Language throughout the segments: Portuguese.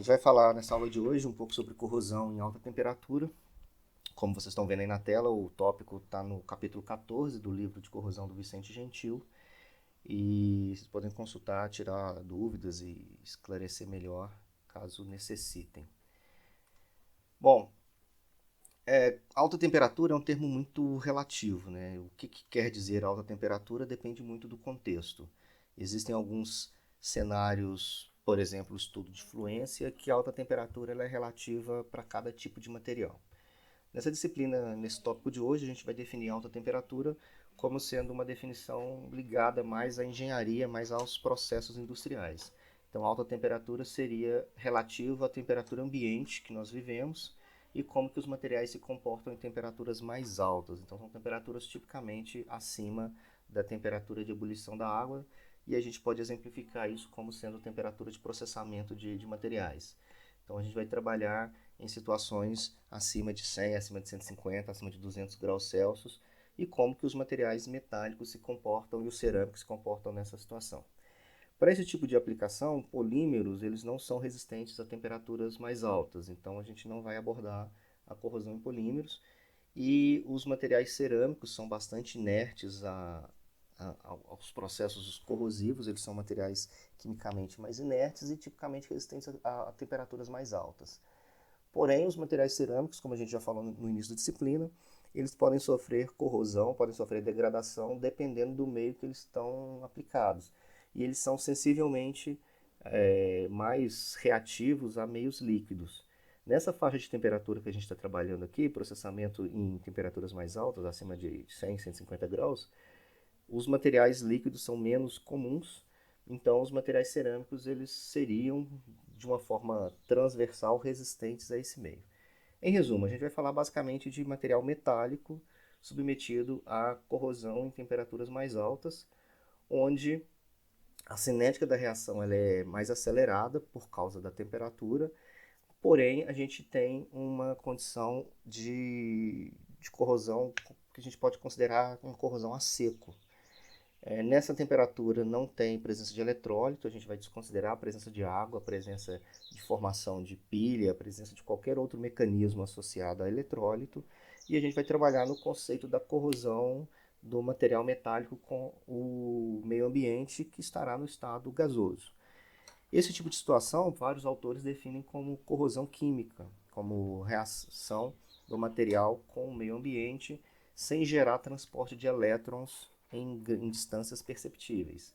gente vai falar nessa aula de hoje um pouco sobre corrosão em alta temperatura. Como vocês estão vendo aí na tela, o tópico está no capítulo 14 do livro de corrosão do Vicente Gentil. E vocês podem consultar, tirar dúvidas e esclarecer melhor caso necessitem. Bom, alta temperatura é um termo muito relativo, né? O que quer dizer alta temperatura depende muito do contexto. Existem alguns cenários, por exemplo, o estudo de fluência, que a alta temperatura ela é relativa para cada tipo de material. Nessa disciplina, nesse tópico de hoje, a gente vai definir alta temperatura como sendo uma definição ligada mais à engenharia, mais aos processos industriais. Então, alta temperatura seria relativa à temperatura ambiente que nós vivemos e como que os materiais se comportam em temperaturas mais altas. Então, são temperaturas tipicamente acima da temperatura de ebulição da água e a gente pode exemplificar isso como sendo temperatura de processamento de materiais. Então, a gente vai trabalhar em situações acima de 100, acima de 150, acima de 200 graus Celsius e como que os materiais metálicos se comportam e os cerâmicos se comportam nessa situação. Para esse tipo de aplicação, polímeros eles não são resistentes a temperaturas mais altas, então a gente não vai abordar a corrosão em polímeros e os materiais cerâmicos são bastante inertes aos processos corrosivos, eles são materiais quimicamente mais inertes e tipicamente resistentes a temperaturas mais altas. Porém, os materiais cerâmicos, como a gente já falou no início da disciplina, eles podem sofrer corrosão, podem sofrer degradação, dependendo do meio que eles estão aplicados. E eles são sensivelmente mais reativos a meios líquidos. Nessa faixa de temperatura que a gente está trabalhando aqui, processamento em temperaturas mais altas, acima de 100, 150 graus, os materiais líquidos são menos comuns, então os materiais cerâmicos eles seriam de uma forma transversal resistentes a esse meio. Em resumo, a gente vai falar basicamente de material metálico submetido à corrosão em temperaturas mais altas, onde a cinética da reação ela é mais acelerada por causa da temperatura, porém a gente tem uma condição de corrosão que a gente pode considerar uma corrosão a seco. Nessa temperatura não tem presença de eletrólito, a gente vai desconsiderar a presença de água, a presença de formação de pilha, a presença de qualquer outro mecanismo associado a eletrólito, e a gente vai trabalhar no conceito da corrosão do material metálico com o meio ambiente que estará no estado gasoso. Esse tipo de situação, vários autores definem como corrosão química, como reação do material com o meio ambiente sem gerar transporte de elétrons em distâncias perceptíveis.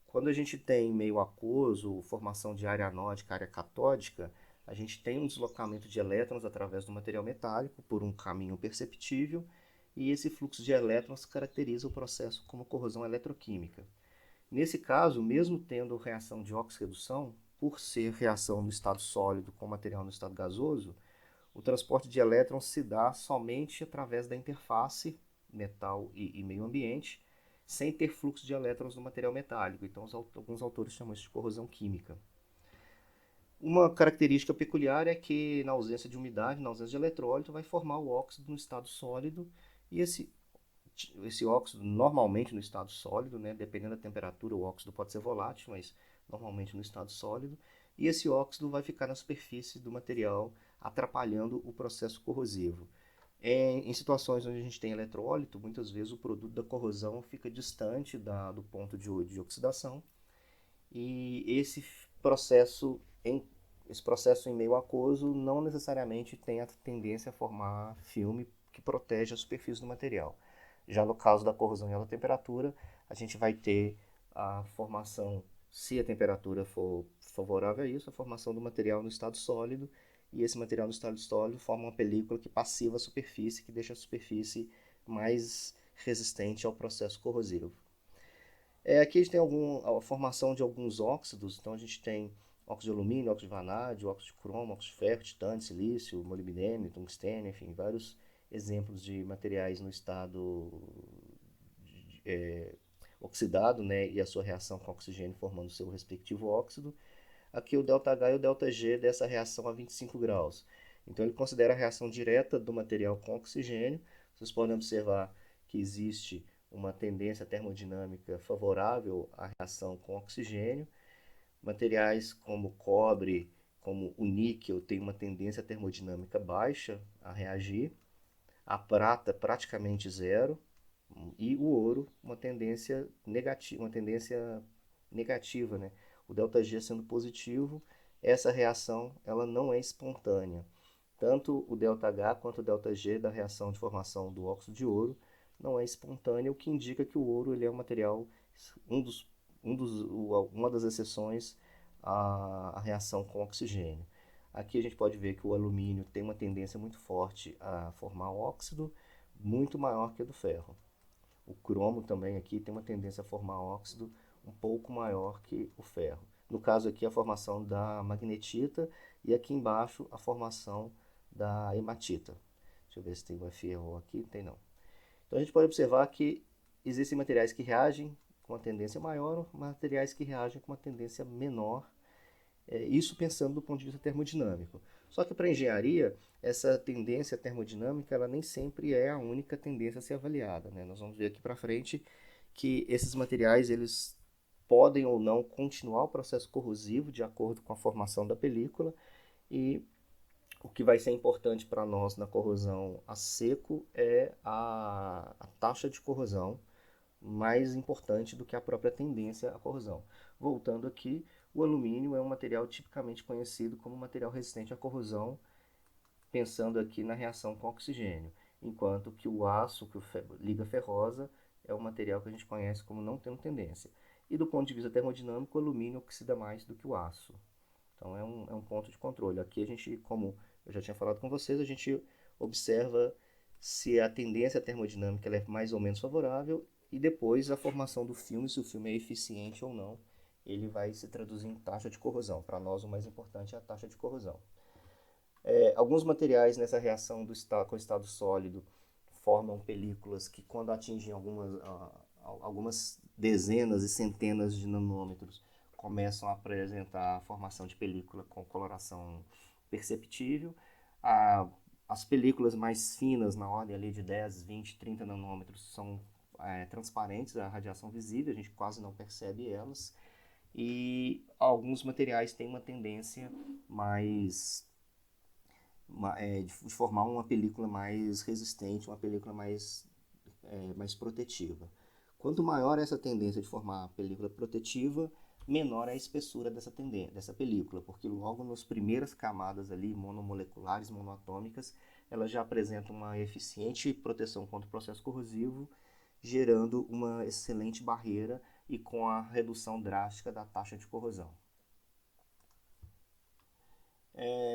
Quando a gente tem meio aquoso, formação de área anódica, área catódica, a gente tem um deslocamento de elétrons através do material metálico por um caminho perceptível, e esse fluxo de elétrons caracteriza o processo como corrosão eletroquímica. Nesse caso, mesmo tendo reação de oxirredução, por ser reação no estado sólido com material no estado gasoso, o transporte de elétrons se dá somente através da interface metal e meio ambiente, sem ter fluxo de elétrons no material metálico. Então, alguns autores chamam isso de corrosão química. Uma característica peculiar é que, na ausência de umidade, na ausência de eletrólito, vai formar o óxido no estado sólido, e esse óxido, normalmente no estado sólido, né, dependendo da temperatura, o óxido pode ser volátil, mas normalmente no estado sólido, e esse óxido vai ficar na superfície do material, atrapalhando o processo corrosivo. Em situações onde a gente tem eletrólito, muitas vezes o produto da corrosão fica distante do ponto de oxidação, e esse processo em meio aquoso não necessariamente tem a tendência a formar filme que protege a superfície do material. Já no caso da corrosão em alta temperatura, a gente vai ter a formação, se a temperatura for favorável a isso, a formação do material no estado sólido, e esse material no estado sólido forma uma película que passiva a superfície, que deixa a superfície mais resistente ao processo corrosivo. Aqui a gente tem a formação de alguns óxidos, então a gente tem óxido de alumínio, óxido de vanádio, óxido de cromo, óxido de ferro, titânio, silício, molibdênio, tungstênio, enfim, vários exemplos de materiais no estado oxidado, né, e a sua reação com oxigênio formando seu respectivo óxido. Aqui o ΔH e o ΔG dessa reação a 25 graus. Então ele considera a reação direta do material com oxigênio. Vocês podem observar que existe uma tendência termodinâmica favorável à reação com oxigênio. Materiais como cobre, como o níquel tem uma tendência termodinâmica baixa a reagir, a prata praticamente zero e o ouro uma tendência negativa, né? O ΔG sendo positivo, essa reação ela não é espontânea. Tanto o ΔH quanto o ΔG da reação de formação do óxido de ouro não é espontânea, o que indica que o ouro ele é um material, um dos, uma das exceções à reação com oxigênio. Aqui a gente pode ver que o alumínio tem uma tendência muito forte a formar óxido, muito maior que a do ferro. O cromo também aqui tem uma tendência a formar óxido um pouco maior que o ferro. No caso aqui, a formação da magnetita e aqui embaixo a formação da hematita. Deixa eu ver se tem o FeO aqui, não tem não. Então a gente pode observar que existem materiais que reagem com uma tendência maior, materiais que reagem com uma tendência menor, isso pensando do ponto de vista termodinâmico. Só que para a engenharia, essa tendência termodinâmica ela nem sempre é a única tendência a ser avaliada, né? Nós vamos ver aqui para frente que esses materiais eles podem ou não continuar o processo corrosivo de acordo com a formação da película e o que vai ser importante para nós na corrosão a seco é a taxa de corrosão, mais importante do que a própria tendência à corrosão. Voltando aqui, o alumínio é um material tipicamente conhecido como material resistente à corrosão, pensando aqui na reação com oxigênio, enquanto que o aço, que liga ferrosa, é um material que a gente conhece como não tendo tendência. E do ponto de vista termodinâmico, o alumínio oxida mais do que o aço. Então é um ponto de controle. Aqui a gente, como eu já tinha falado com vocês, a gente observa se a tendência termodinâmica ela é mais ou menos favorável e depois a formação do filme, se o filme é eficiente ou não, ele vai se traduzir em taxa de corrosão. Para nós o mais importante é a taxa de corrosão. Alguns materiais nessa reação com o estado sólido formam películas que quando atingem algumas dezenas e centenas de nanômetros começam a apresentar a formação de película com coloração perceptível. As películas mais finas, na ordem ali de 10, 20, 30 nanômetros, são transparentes à radiação visível, a gente quase não percebe elas. E alguns materiais têm uma tendência de formar uma película mais resistente, uma película mais protetiva. Quanto maior essa tendência de formar película protetiva, menor a espessura dessa película, porque logo nas primeiras camadas ali, monomoleculares, monoatômicas, ela já apresenta uma eficiente proteção contra o processo corrosivo, gerando uma excelente barreira e com a redução drástica da taxa de corrosão.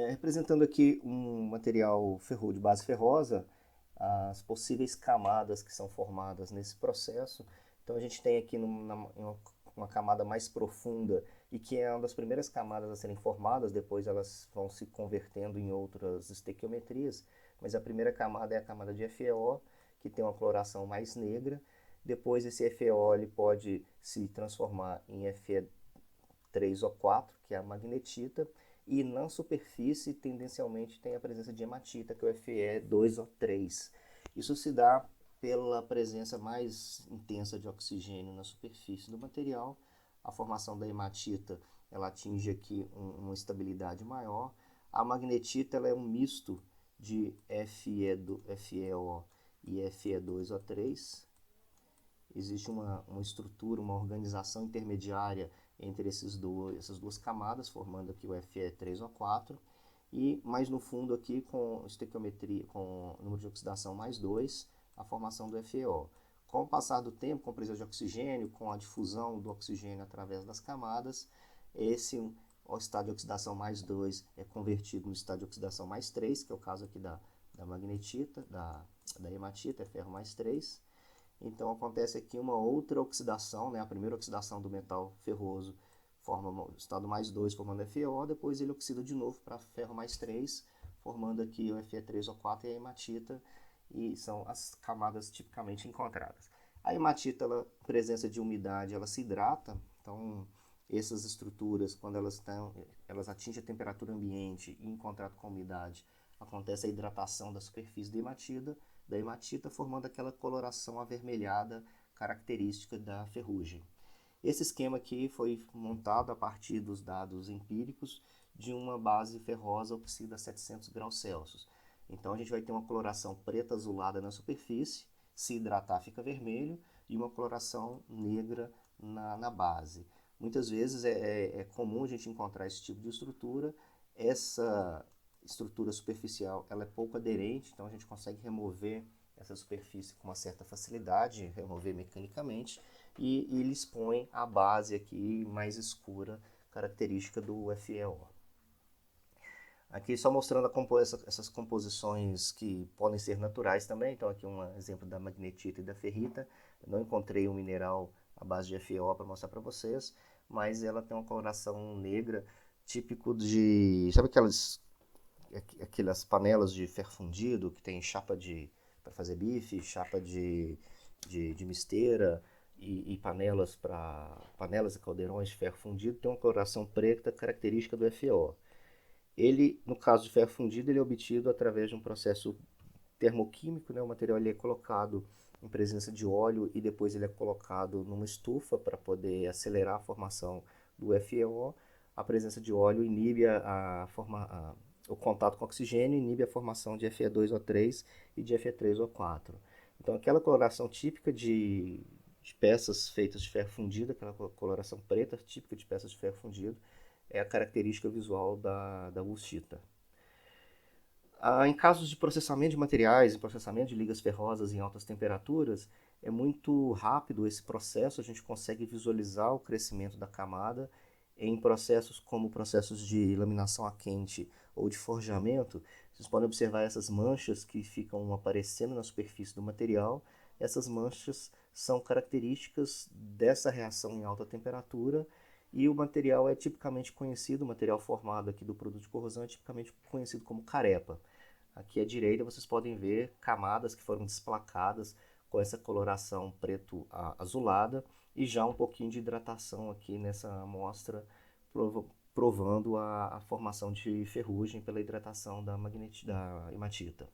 Representando aqui um material de base ferrosa, as possíveis camadas que são formadas nesse processo. Então a gente tem aqui uma camada mais profunda e que é uma das primeiras camadas a serem formadas, depois elas vão se convertendo em outras estequiometrias, mas a primeira camada é a camada de FeO, que tem uma coloração mais negra. Depois esse FeO ele pode se transformar em Fe3O4, que é a magnetita, e na superfície tendencialmente tem a presença de hematita, que é o Fe2O3. Isso se dá pela presença mais intensa de oxigênio na superfície do material. A formação da hematita ela atinge aqui uma estabilidade maior. A magnetita ela é um misto de FeO e Fe2O3. Existe uma estrutura, uma organização intermediária entre essas duas camadas, formando aqui o Fe3O4, e mais no fundo aqui com estequiometria, com número de oxidação mais 2, a formação do FeO. Com o passar do tempo, com a presença de oxigênio, com a difusão do oxigênio através das camadas, o estado de oxidação mais 2 é convertido no estado de oxidação mais 3, que é o caso aqui da magnetita, da hematita, é ferro mais 3. Então acontece aqui uma outra oxidação, né? A primeira oxidação do metal ferroso forma o estado mais 2, formando FeO, depois ele oxida de novo para ferro mais 3, formando aqui o Fe3O4 e a hematita, e são as camadas tipicamente encontradas. A hematita, presença de umidade, ela se hidrata, então essas estruturas, quando elas atingem a temperatura ambiente e em contato com a umidade, acontece a hidratação da superfície da hematita, formando aquela coloração avermelhada característica da ferrugem. Esse esquema aqui foi montado a partir dos dados empíricos de uma base ferrosa oxida a 700 graus Celsius. Então a gente vai ter uma coloração preta azulada na superfície, se hidratar fica vermelho, e uma coloração negra na base. Muitas vezes é comum a gente encontrar esse tipo de estrutura. Essa estrutura superficial ela é pouco aderente, então a gente consegue remover essa superfície com uma certa facilidade, remover mecanicamente, e ele expõe a base aqui mais escura, característica do FeO. Aqui só mostrando essas composições que podem ser naturais também. Então aqui um exemplo da magnetita e da ferrita. Eu não encontrei um mineral à base de FeO para mostrar para vocês, mas ela tem uma coloração negra, típico de... Sabe aquelas panelas de ferro fundido que tem chapa para fazer bife, chapa de misteira e panelas e caldeirões de ferro fundido? Tem uma coloração preta característica do FeO. Ele, no caso de ferro fundido, ele é obtido através de um processo termoquímico, né? O material ele é colocado em presença de óleo e depois ele é colocado numa estufa para poder acelerar a formação do FeO. A presença de óleo inibe o contato com oxigênio, inibe a formação de Fe2O3 e de Fe3O4. Então aquela coloração típica de peças feitas de ferro fundido, aquela coloração preta típica de peças de ferro fundido, é a característica visual da wulstita. Em casos de processamento de materiais, em processamento de ligas ferrosas em altas temperaturas, é muito rápido esse processo, a gente consegue visualizar o crescimento da camada. Em processos como processos de laminação a quente ou de forjamento, vocês podem observar essas manchas que ficam aparecendo na superfície do material. Essas manchas são características dessa reação em alta temperatura, e o material é tipicamente conhecido, o material formado aqui do produto de corrosão é tipicamente conhecido como carepa. Aqui à direita vocês podem ver camadas que foram desplacadas com essa coloração preto azulada e já um pouquinho de hidratação aqui nessa amostra, provando a formação de ferrugem pela hidratação da hematita.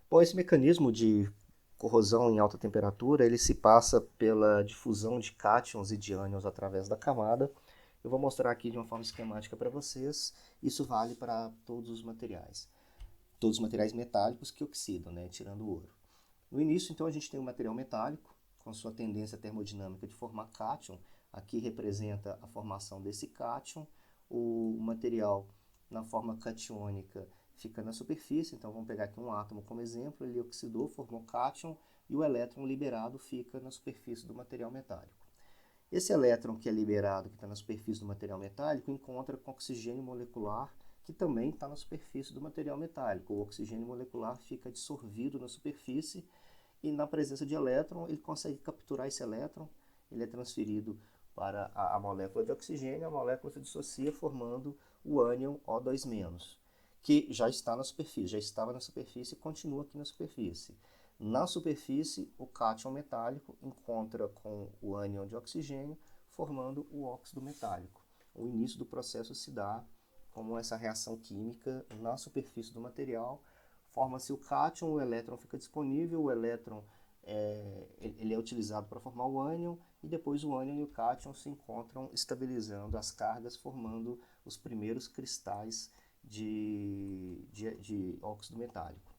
Bom, esse mecanismo de corrosão em alta temperatura, ele se passa pela difusão de cátions e de ânions através da camada. Eu vou mostrar aqui de uma forma esquemática para vocês. Isso vale para todos os materiais metálicos que oxidam, né, tirando o ouro. No início, então, a gente tem um material metálico com sua tendência termodinâmica de formar cátion. Aqui representa a formação desse cátion. O material na forma catiônica fica na superfície, então vamos pegar aqui um átomo como exemplo, ele oxidou, formou cátion, e o elétron liberado fica na superfície do material metálico. Esse elétron que é liberado, que está na superfície do material metálico, encontra com oxigênio molecular, que também está na superfície do material metálico. O oxigênio molecular fica dissolvido na superfície e, na presença de elétron, ele consegue capturar esse elétron, ele é transferido para a molécula de oxigênio, a molécula se dissocia formando o ânion O2-, que já está na superfície, já estava na superfície e continua aqui na superfície. Na superfície, o cátion metálico encontra com o ânion de oxigênio, formando o óxido metálico. O início do processo se dá como essa reação química na superfície do material. Forma-se o cátion, o elétron fica disponível, o elétron ele é utilizado para formar o ânion, e depois o ânion e o cátion se encontram estabilizando as cargas, formando os primeiros cristais de óxido metálico.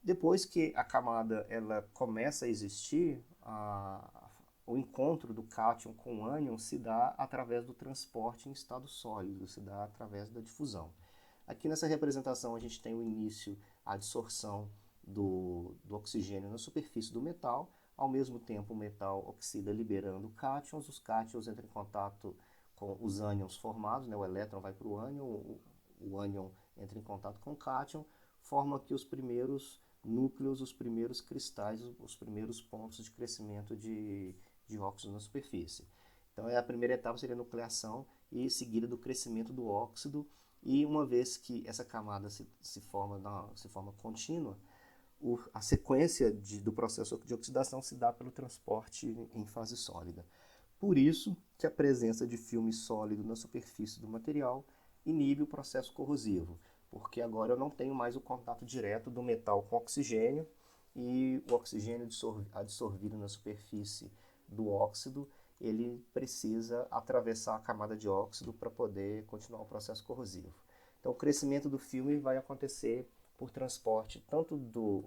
Depois que a camada ela começa a existir, o encontro do cátion com o ânion se dá através do transporte em estado sólido, se dá através da difusão. Aqui nessa representação a gente tem o início, a adsorção do oxigênio na superfície do metal. Ao mesmo tempo o metal oxida liberando cátions, os cátions entram em contato com os ânions formados, né? O elétron vai para o ânion entra em contato com o cátion, forma aqui os primeiros núcleos, os primeiros cristais, os primeiros pontos de crescimento de óxido na superfície. Então a primeira etapa seria a nucleação e seguida do crescimento do óxido, e uma vez que essa camada se forma contínua, a sequência do processo de oxidação se dá pelo transporte em fase sólida. Por isso que a presença de filme sólido na superfície do material inibe o processo corrosivo, porque agora eu não tenho mais o contato direto do metal com oxigênio, e o oxigênio absorvido na superfície do óxido, ele precisa atravessar a camada de óxido para poder continuar o processo corrosivo. Então, o crescimento do filme vai acontecer por transporte tanto do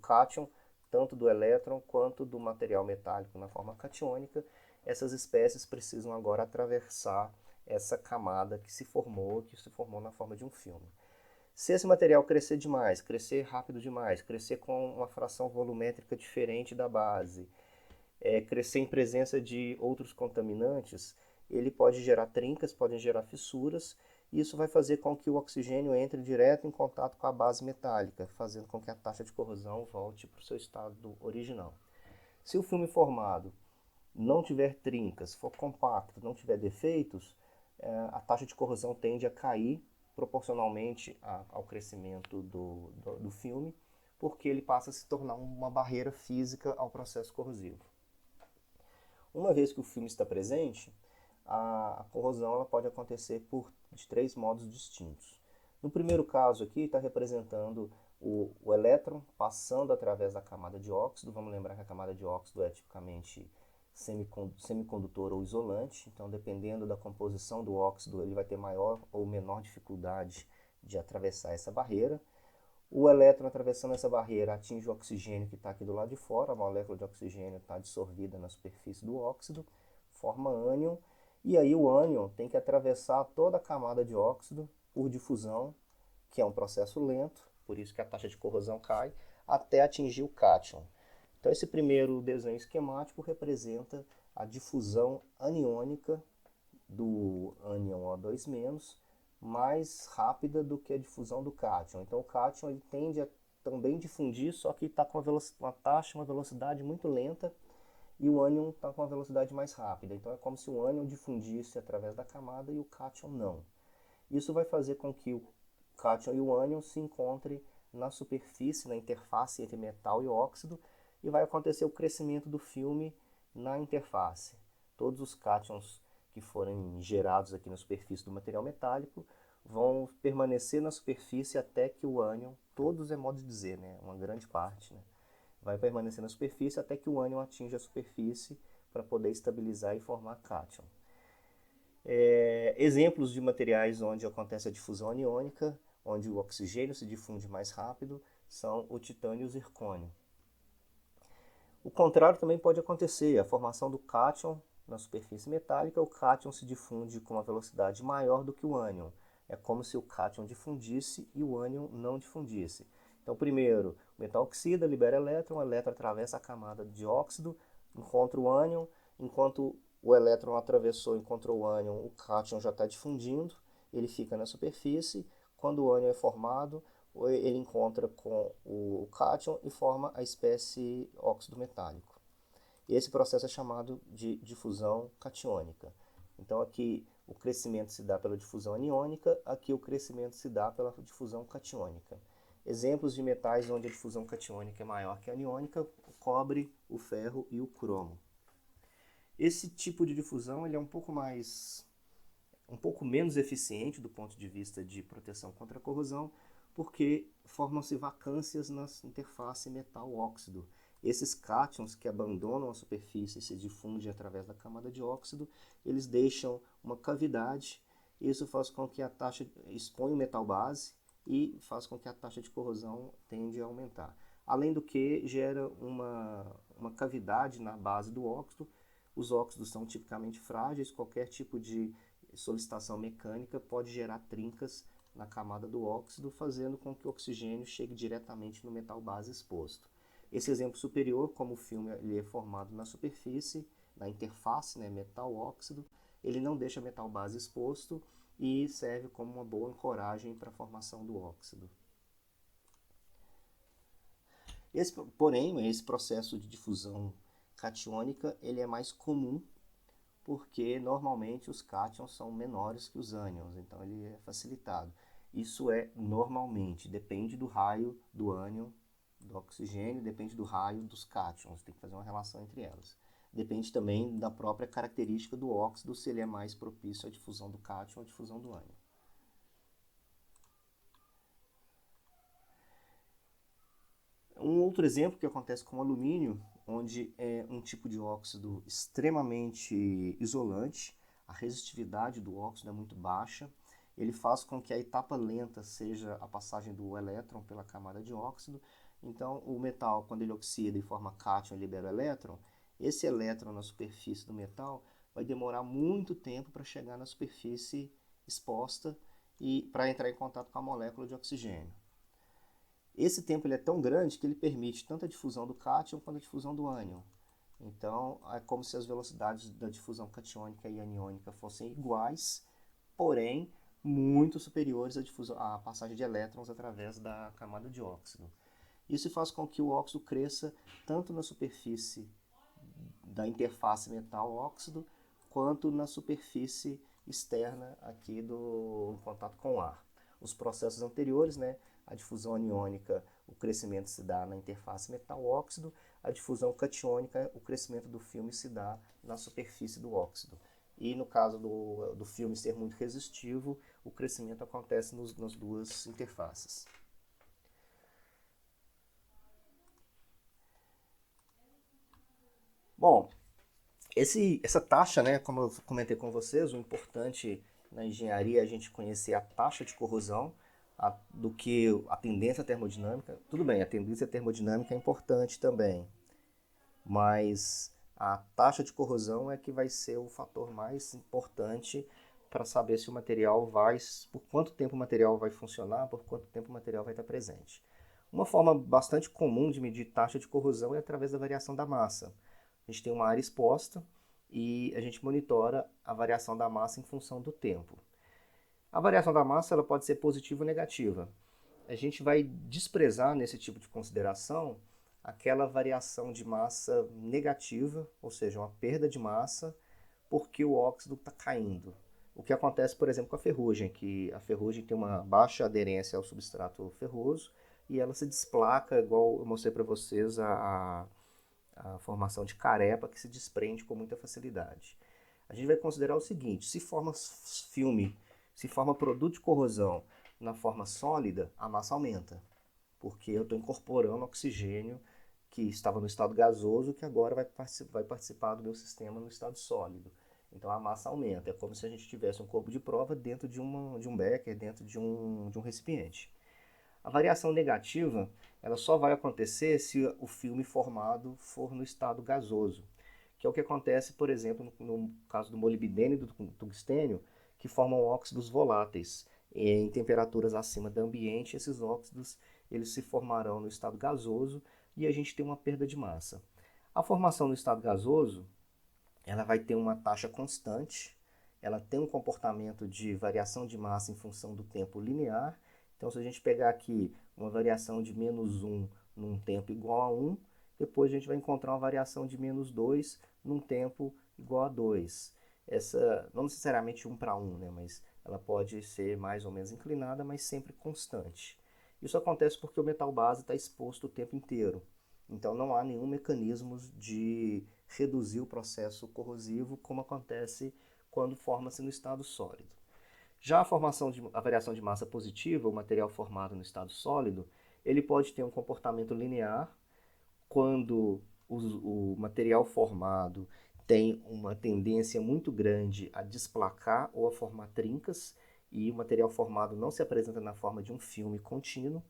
cátion, tanto do elétron, quanto do material metálico na forma catiônica. Essas espécies precisam agora atravessar essa camada que se formou na forma de um filme. Se esse material crescer demais, crescer rápido demais, crescer com uma fração volumétrica diferente da base, crescer em presença de outros contaminantes, ele pode gerar trincas, pode gerar fissuras, e isso vai fazer com que o oxigênio entre direto em contato com a base metálica, fazendo com que a taxa de corrosão volte para o seu estado original. Se o filme formado não tiver trincas, for compacto, não tiver defeitos, a taxa de corrosão tende a cair proporcionalmente ao crescimento do filme, porque ele passa a se tornar uma barreira física ao processo corrosivo. Uma vez que o filme está presente, a corrosão ela pode acontecer de 3 modos distintos. No primeiro caso aqui está representando o elétron passando através da camada de óxido. Vamos lembrar que a camada de óxido é tipicamente semicondutor ou isolante, então dependendo da composição do óxido ele vai ter maior ou menor dificuldade de atravessar essa barreira. O elétron atravessando essa barreira atinge o oxigênio que está aqui do lado de fora, a molécula de oxigênio está dissolvida na superfície do óxido, forma ânion, e aí o ânion tem que atravessar toda a camada de óxido por difusão, que é um processo lento, por isso que a taxa de corrosão cai, até atingir o cátion. Então esse primeiro desenho esquemático representa a difusão aniônica do ânion O2-, mais rápida do que a difusão do cátion. Então o cátion ele tende a também difundir, só que está com uma taxa, uma velocidade muito lenta, e o ânion está com uma velocidade mais rápida. Então é como se o ânion difundisse através da camada e o cátion não. Isso vai fazer com que o cátion e o ânion se encontrem na superfície, na interface entre metal e óxido, e vai acontecer o crescimento do filme na interface. Todos os cátions que forem gerados aqui na superfície do material metálico vão permanecer na superfície até que o ânion, todos é modo de dizer, né? Uma grande parte, né? Vai permanecer na superfície até que o ânion atinja a superfície para poder estabilizar e formar cátion. Exemplos de materiais onde acontece a difusão aniônica, onde o oxigênio se difunde mais rápido, são o titânio e o zircônio. O contrário também pode acontecer, a formação do cátion na superfície metálica, o cátion se difunde com uma velocidade maior do que o ânion. É como se o cátion difundisse e o ânion não difundisse. Então, primeiro, o metal oxida, libera elétron, o elétron atravessa a camada de óxido, encontra o ânion, enquanto o elétron atravessou, encontrou o ânion, o cátion já está difundindo, ele fica na superfície. Quando o ânion é formado, ele encontra com o cátion e forma a espécie óxido metálico. Esse processo é chamado de difusão catiônica. Então aqui o crescimento se dá pela difusão aniônica, aqui o crescimento se dá pela difusão catiônica. Exemplos de metais onde a difusão catiônica é maior que a aniônica: o cobre, o ferro e o cromo. Esse tipo de difusão ele é um pouco menos eficiente do ponto de vista de proteção contra a corrosão, porque formam-se vacâncias na interface metal-óxido. Esses cátions que abandonam a superfície e se difundem através da camada de óxido, eles deixam uma cavidade. Isso faz com que a taxa expõe o metal base e faz com que a taxa de corrosão tende a aumentar. Além do que, gera uma cavidade na base do óxido. Os óxidos são tipicamente frágeis, qualquer tipo de solicitação mecânica pode gerar trincas na camada do óxido, fazendo com que o oxigênio chegue diretamente no metal base exposto. Esse exemplo superior, como o filme ele é formado na superfície, na interface, né, metal-óxido, ele não deixa metal base exposto e serve como uma boa ancoragem para a formação do óxido. Porém, esse processo de difusão catiônica ele é mais comum, porque normalmente os cátions são menores que os ânions, então ele é facilitado. Isso é normalmente, depende do raio do ânion, do oxigênio, depende do raio dos cátions, tem que fazer uma relação entre elas. Depende também da própria característica do óxido, se ele é mais propício à difusão do cátion ou à difusão do ânion. Um outro exemplo que acontece com o alumínio onde é um tipo de óxido extremamente isolante, a resistividade do óxido é muito baixa, ele faz com que a etapa lenta seja a passagem do elétron pela camada de óxido. Então, o metal, quando ele oxida e forma cátion e libera o elétron, esse elétron na superfície do metal vai demorar muito tempo para chegar na superfície exposta e para entrar em contato com a molécula de oxigênio. Esse tempo ele é tão grande que ele permite tanto a difusão do cátion quanto a difusão do ânion. Então, é como se as velocidades da difusão catiônica e aniônica fossem iguais, porém muito superiores à passagem de elétrons através da camada de óxido. Isso faz com que o óxido cresça tanto na superfície da interface metal-óxido, quanto na superfície externa aqui do contato com o ar. Os processos anteriores, né, a difusão aniônica, o crescimento se dá na interface metal-óxido, a difusão catiônica, o crescimento do filme se dá na superfície do óxido. E no caso do filme ser muito resistivo, o crescimento acontece nas duas interfaces. Bom, essa taxa, né, como eu comentei com vocês, o importante na engenharia é a gente conhecer a taxa de corrosão do que a tendência termodinâmica. Tudo bem, a tendência termodinâmica é importante também, mas a taxa de corrosão é que vai ser o fator mais importante para saber se o material por quanto tempo o material vai funcionar, por quanto tempo o material vai estar presente. Uma forma bastante comum de medir taxa de corrosão é através da variação da massa. A gente tem uma área exposta e a gente monitora a variação da massa em função do tempo. A variação da massa ela pode ser positiva ou negativa. A gente vai desprezar nesse tipo de consideração aquela variação de massa negativa, ou seja, uma perda de massa, porque o óxido está caindo. O que acontece, por exemplo, com a ferrugem, que a ferrugem tem uma baixa aderência ao substrato ferroso e ela se desplaca, igual eu mostrei para vocês, a formação de carepa que se desprende com muita facilidade. A gente vai considerar o seguinte: se forma filme, se forma produto de corrosão na forma sólida, a massa aumenta, porque eu estou incorporando oxigênio que estava no estado gasoso, que agora vai participar do meu sistema no estado sólido. Então a massa aumenta, é como se a gente tivesse um corpo de prova dentro de um becker, dentro de um recipiente. A variação negativa ela só vai acontecer se o filme formado for no estado gasoso, que é o que acontece, por exemplo, no caso do molibdênio e do tungstênio, que formam óxidos voláteis. Em temperaturas acima do ambiente, esses óxidos eles se formarão no estado gasoso e a gente tem uma perda de massa. A formação no estado gasoso ela vai ter uma taxa constante, ela tem um comportamento de variação de massa em função do tempo linear. Então, se a gente pegar aqui uma variação de -1 num tempo igual a 1, depois a gente vai encontrar uma variação de -2 num tempo igual a 2. Essa, não necessariamente 1 para 1, né, mas ela pode ser mais ou menos inclinada, mas sempre constante. Isso acontece porque o metal base está exposto o tempo inteiro. Então não há nenhum mecanismo de reduzir o processo corrosivo como acontece quando forma-se no estado sólido. Já a variação de massa positiva, o material formado no estado sólido, ele pode ter um comportamento linear quando o material formado tem uma tendência muito grande a desplacar ou a formar trincas, e o material formado não se apresenta na forma de um filme contínuo,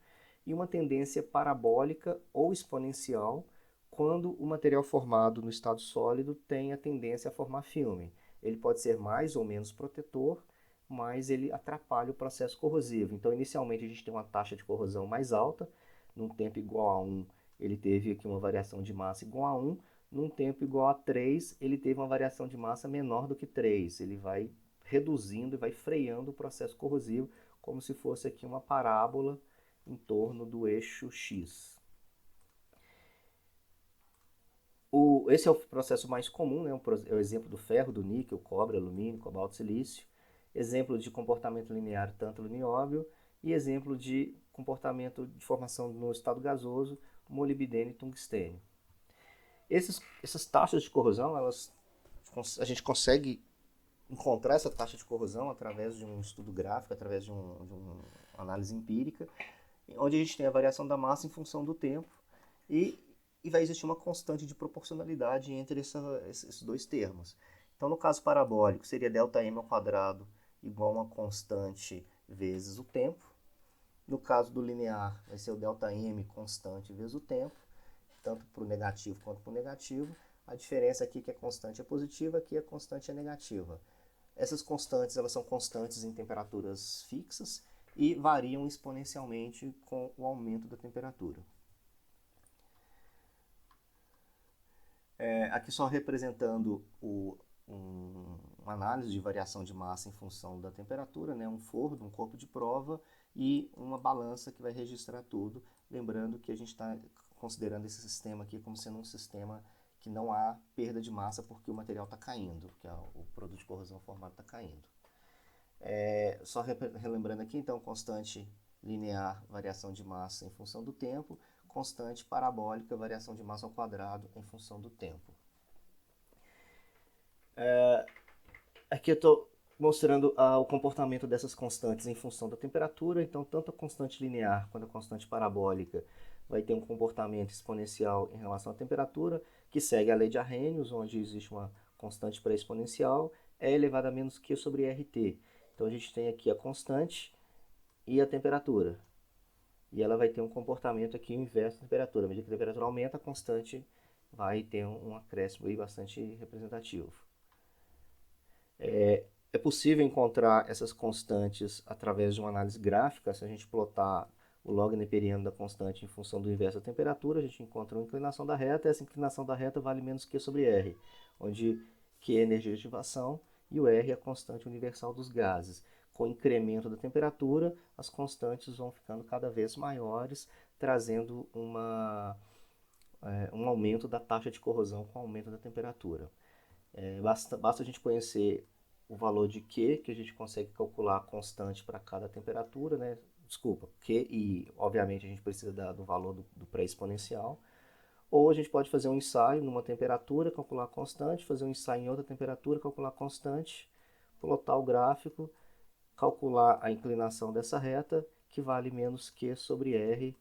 e uma tendência parabólica ou exponencial quando o material formado no estado sólido tem a tendência a formar filme. Ele pode ser mais ou menos protetor, mas ele atrapalha o processo corrosivo. Então, inicialmente, a gente tem uma taxa de corrosão mais alta, num tempo igual a 1, ele teve aqui uma variação de massa igual a 1, num tempo igual a 3, ele teve uma variação de massa menor do que 3. Ele vai reduzindo e vai freando o processo corrosivo, como se fosse aqui uma parábola em torno do eixo X. Esse é o processo mais comum, né? É o exemplo do ferro, do níquel, cobre, alumínio, cobalto, silício. Exemplo de comportamento linear tanto no nióbio e exemplo de comportamento de formação no estado gasoso, molibdênio e tungstênio. Essas taxas de corrosão, a gente consegue encontrar essa taxa de corrosão através de um estudo gráfico, através de uma análise empírica, onde a gente tem a variação da massa em função do tempo e e vai existir uma constante de proporcionalidade entre esses dois termos. Então, no caso parabólico, seria ΔM ao quadrado igual a uma constante vezes o tempo. No caso do linear, vai ser o ΔM constante vezes o tempo, tanto para o negativo quanto para o negativo. A diferença aqui é que a constante é positiva, aqui a constante é negativa. Essas constantes, elas são constantes em temperaturas fixas e variam exponencialmente com o aumento da temperatura. Aqui só representando uma análise de variação de massa em função da temperatura, né? Um forno, um corpo de prova e uma balança que vai registrar tudo. Lembrando que a gente está considerando esse sistema aqui como sendo um sistema que não há perda de massa porque o material está caindo, porque o produto de corrosão formado está caindo. Só relembrando aqui, então, constante linear, variação de massa em função do tempo, constante parabólica, variação de massa ao quadrado em função do tempo. Aqui eu estou mostrando o comportamento dessas constantes em função da temperatura. Então, tanto a constante linear quanto a constante parabólica vai ter um comportamento exponencial em relação à temperatura, que segue a lei de Arrhenius, onde existe uma constante pré-exponencial, E elevado a menos Q sobre RT. Então, a gente tem aqui a constante e a temperatura. E ela vai ter um comportamento aqui inverso da temperatura. À medida que a temperatura aumenta, a constante vai ter um acréscimo aí bastante representativo. É possível encontrar essas constantes através de uma análise gráfica. Se a gente plotar o log neperiano da constante em função do inverso da temperatura, a gente encontra uma inclinação da reta, e essa inclinação da reta vale menos Q sobre R, onde Q é a energia de ativação e o R é a constante universal dos gases. Com o incremento da temperatura, as constantes vão ficando cada vez maiores, trazendo um aumento da taxa de corrosão com o aumento da temperatura. Basta a gente conhecer o valor de Q, que a gente consegue calcular a constante para cada temperatura, né? Desculpa, Q, e obviamente a gente precisa do valor do pré-exponencial. Ou a gente pode fazer um ensaio numa temperatura, calcular a constante, fazer um ensaio em outra temperatura, calcular a constante, plotar o gráfico, calcular a inclinação dessa reta, que vale menos Q sobre R,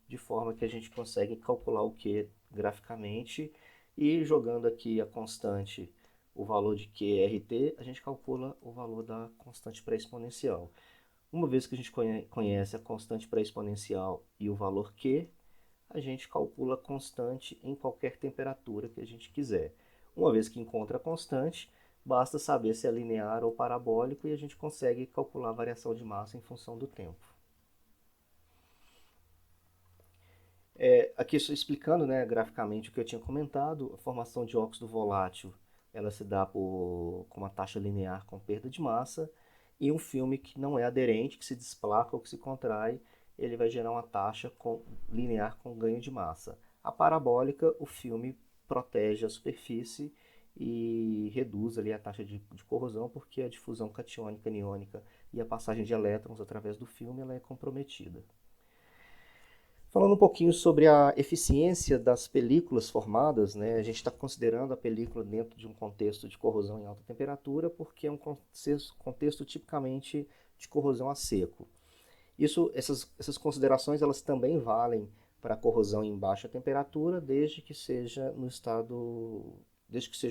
de forma que a gente consegue calcular o Q graficamente, e jogando aqui a constante, o valor de QRT, a gente calcula o valor da constante pré-exponencial. Uma vez que a gente conhece a constante pré-exponencial e o valor Q, a gente calcula a constante em qualquer temperatura que a gente quiser. Uma vez que encontra a constante, basta saber se é linear ou parabólico e a gente consegue calcular a variação de massa em função do tempo. Aqui estou explicando, né, graficamente o que eu tinha comentado. A formação de óxido volátil ela se dá com uma taxa linear com perda de massa, e um filme que não é aderente, que se desplaca ou que se contrai, ele vai gerar uma taxa linear com ganho de massa. A parabólica, o filme protege a superfície e reduz ali a taxa de corrosão, porque a difusão catiônica, aniônica e a passagem de elétrons através do filme ela é comprometida. Falando um pouquinho sobre a eficiência das películas formadas, né? A gente está considerando a película dentro de um contexto de corrosão em alta temperatura, porque é um contexto tipicamente de corrosão a seco. Essas considerações elas também valem para a corrosão em baixa temperatura, desde que seja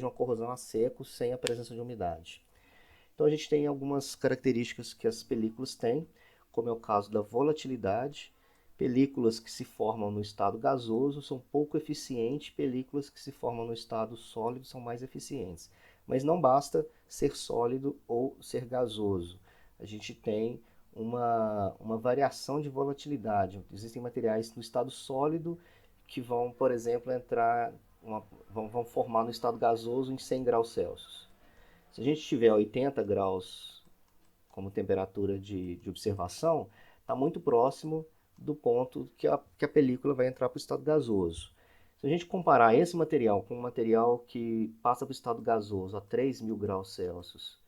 uma corrosão a seco sem a presença de umidade. Então a gente tem algumas características que as películas têm, como é o caso da volatilidade. Películas que se formam no estado gasoso são pouco eficientes, películas que se formam no estado sólido são mais eficientes. Mas não basta ser sólido ou ser gasoso. A gente tem uma variação de volatilidade. Existem materiais no estado sólido que vão, por exemplo, vão formar no estado gasoso em 100 graus Celsius. Se a gente tiver 80 graus como temperatura de observação, está muito próximo do ponto que a película vai entrar para o estado gasoso. Se a gente comparar esse material com um material que passa para o estado gasoso a 3.000 graus Celsius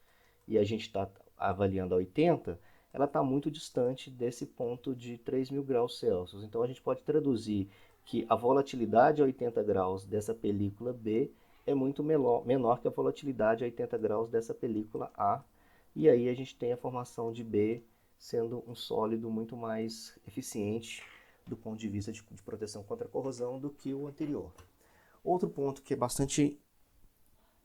e a gente está avaliando a 80, ela está muito distante desse ponto de 3.000 graus Celsius. Então a gente pode traduzir que a volatilidade a 80 graus dessa película B é muito menor que a volatilidade a 80 graus dessa película A, e aí a gente tem a formação de B sendo um sólido muito mais eficiente do ponto de vista de proteção contra a corrosão do que o anterior. Outro ponto que é bastante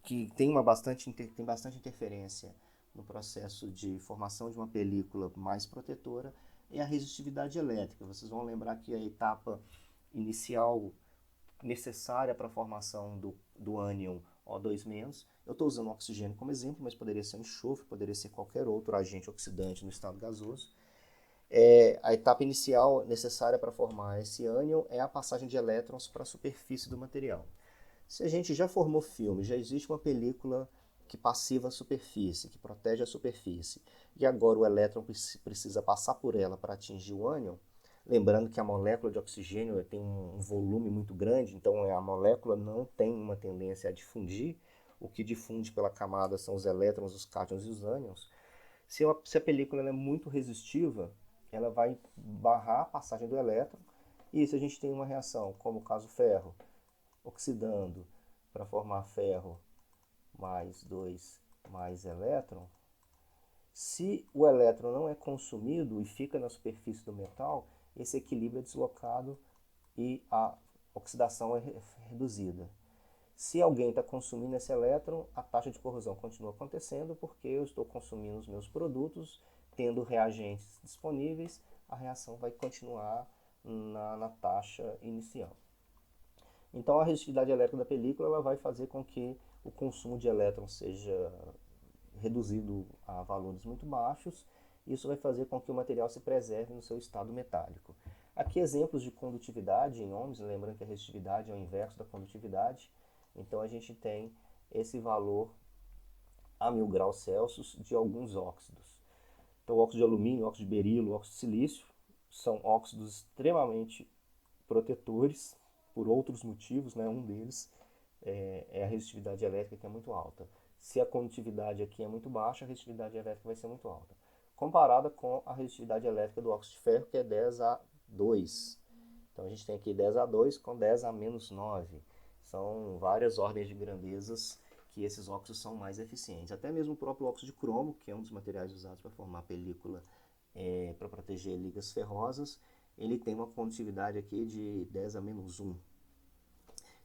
que tem bastante interferência no processo de formação de uma película mais protetora é a resistividade elétrica. Vocês vão lembrar que a etapa inicial necessária para a formação do ânion O2-, eu estou usando o oxigênio como exemplo, mas poderia ser um enxofre, poderia ser qualquer outro agente oxidante no estado gasoso. A etapa inicial necessária para formar esse ânion é a passagem de elétrons para a superfície do material. Se a gente já formou filme, já existe uma película que passiva a superfície, que protege a superfície, e agora o elétron precisa passar por ela para atingir o ânion, lembrando que a molécula de oxigênio tem um volume muito grande, então a molécula não tem uma tendência a difundir, o que difunde pela camada são os elétrons, os cátions e os ânions. Se a película é muito resistiva, ela vai barrar a passagem do elétron, e se a gente tem uma reação, como o caso ferro, oxidando para formar ferro mais 2 mais elétron, se o elétron não é consumido e fica na superfície do metal, esse equilíbrio é deslocado e a oxidação é reduzida. Se alguém está consumindo esse elétron, a taxa de corrosão continua acontecendo porque eu estou consumindo os meus produtos, tendo reagentes disponíveis, a reação vai continuar na taxa inicial. Então a resistividade elétrica da película ela vai fazer com que o consumo de elétrons seja reduzido a valores muito baixos. Isso vai fazer com que o material se preserve no seu estado metálico. Aqui exemplos de condutividade em ohms, lembrando que a resistividade é o inverso da condutividade. Então a gente tem esse valor a 1000 graus Celsius de alguns óxidos. Então óxido de alumínio, óxido de berilo, óxido de silício são óxidos extremamente protetores por outros motivos, né? Um deles é a resistividade elétrica, que é muito alta. Se a condutividade aqui é muito baixa, a resistividade elétrica vai ser muito alta. Comparada com a resistividade elétrica do óxido de ferro, que é 10A2. Então a gente tem aqui 10A2 com 10A-9. São várias ordens de grandezas que esses óxidos são mais eficientes. Até mesmo o próprio óxido de cromo, que é um dos materiais usados para formar película para proteger ligas ferrosas, ele tem uma condutividade aqui de 10A-1.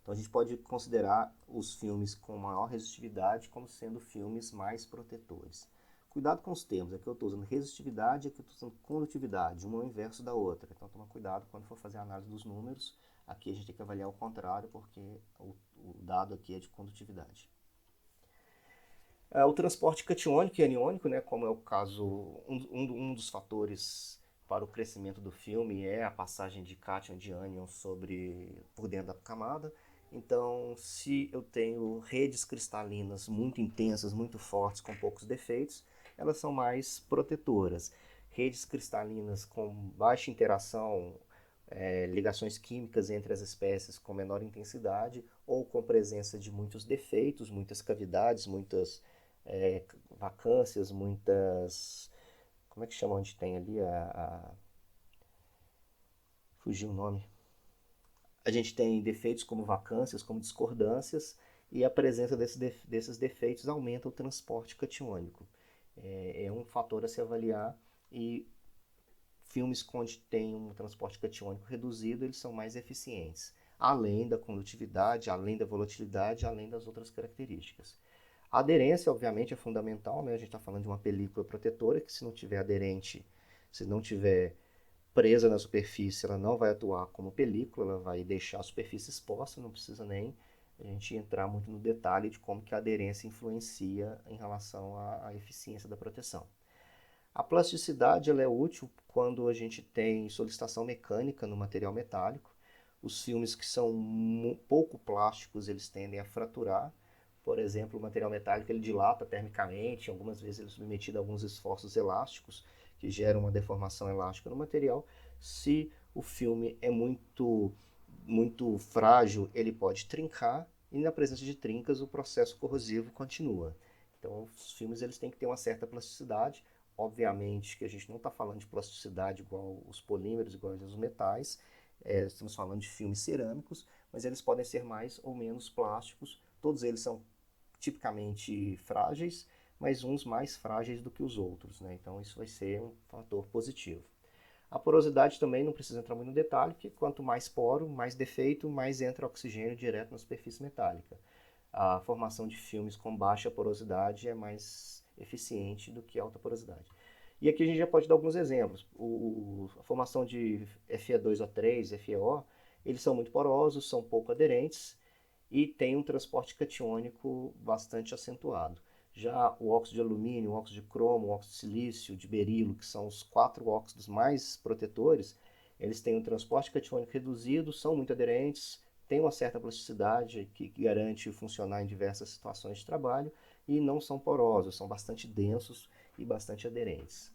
Então a gente pode considerar os filmes com maior resistividade como sendo filmes mais protetores. Cuidado com os termos, aqui eu estou usando resistividade e aqui eu estou usando condutividade, uma é o inverso da outra. Então toma cuidado quando for fazer a análise dos números, aqui a gente tem que avaliar o contrário porque o dado aqui é de condutividade. O transporte catiônico e aniônico, né, como é o caso, um dos fatores para o crescimento do filme é a passagem de cátion e de ânion por dentro da camada. Então, se eu tenho redes cristalinas muito intensas, muito fortes, com poucos defeitos, elas são mais protetoras. Redes cristalinas com baixa interação, ligações químicas entre as espécies com menor intensidade ou com presença de muitos defeitos, muitas cavidades, muitas vacâncias, muitas... Como é que chama onde tem ali fugiu o nome. A gente tem defeitos como vacâncias, como discordâncias, e a presença desses defeitos aumenta o transporte catiônico. É um fator a se avaliar e filmes onde tem um transporte catiônico reduzido, eles são mais eficientes, além da condutividade, além da volatilidade, além das outras características. A aderência, obviamente, é fundamental, né? A gente está falando de uma película protetora que se não tiver aderente, se não tiver presa na superfície, ela não vai atuar como película, ela vai deixar a superfície exposta, não precisa nem a gente entrar muito no detalhe de como que a aderência influencia em relação à eficiência da proteção. A plasticidade ela é útil quando a gente tem solicitação mecânica no material metálico. Os filmes que são pouco plásticos, eles tendem a fraturar. Por exemplo, o material metálico ele dilata termicamente, algumas vezes ele é submetido a alguns esforços elásticos que geram uma deformação elástica no material. Se o filme é muito frágil, ele pode trincar e na presença de trincas o processo corrosivo continua. Então, os filmes eles têm que ter uma certa plasticidade. Obviamente que a gente não está falando de plasticidade igual os polímeros, igual os metais. Estamos falando de filmes cerâmicos, mas eles podem ser mais ou menos plásticos. Todos eles são tipicamente frágeis, mas uns mais frágeis do que os outros, né? Então isso vai ser um fator positivo. A porosidade também não precisa entrar muito no detalhe, porque quanto mais poro, mais defeito, mais entra oxigênio direto na superfície metálica. A formação de filmes com baixa porosidade é mais eficiente do que alta porosidade. E aqui a gente já pode dar alguns exemplos. A formação de Fe2O3, FeO, eles são muito porosos, são pouco aderentes e têm um transporte catiônico bastante acentuado. Já o óxido de alumínio, o óxido de cromo, o óxido de silício, de berilo, que são os 4 óxidos mais protetores, eles têm um transporte catiônico reduzido, são muito aderentes, têm uma certa plasticidade que garante funcionar em diversas situações de trabalho e não são porosos, são bastante densos e bastante aderentes.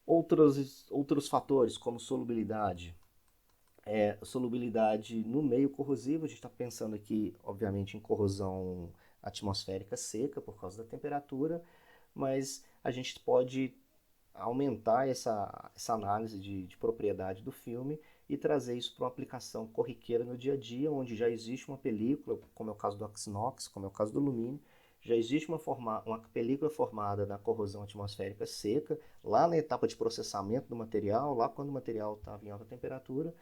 Outros fatores, como solubilidade. Solubilidade no meio corrosivo, a gente está pensando aqui, obviamente, em corrosão atmosférica seca por causa da temperatura, mas a gente pode aumentar essa análise de propriedade do filme e trazer isso para uma aplicação corriqueira no dia a dia, onde já existe uma película, como é o caso do oxinox, como é o caso do alumínio, já existe uma película formada na corrosão atmosférica seca, lá na etapa de processamento do material, lá quando o material estava em alta temperatura,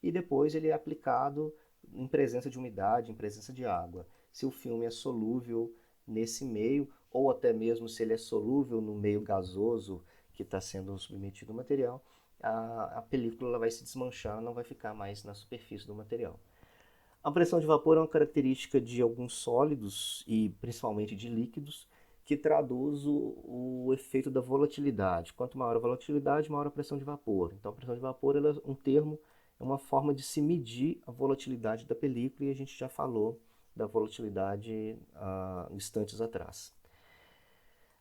e depois ele é aplicado em presença de umidade, em presença de água. Se o filme é solúvel nesse meio, ou até mesmo se ele é solúvel no meio gasoso que está sendo submetido ao material, a película vai se desmanchar, não vai ficar mais na superfície do material. A pressão de vapor é uma característica de alguns sólidos e principalmente de líquidos que traduz o efeito da volatilidade. Quanto maior a volatilidade, maior a pressão de vapor. Então a pressão de vapor é um termo, é uma forma de se medir a volatilidade da película e a gente já falou da volatilidade instantes atrás.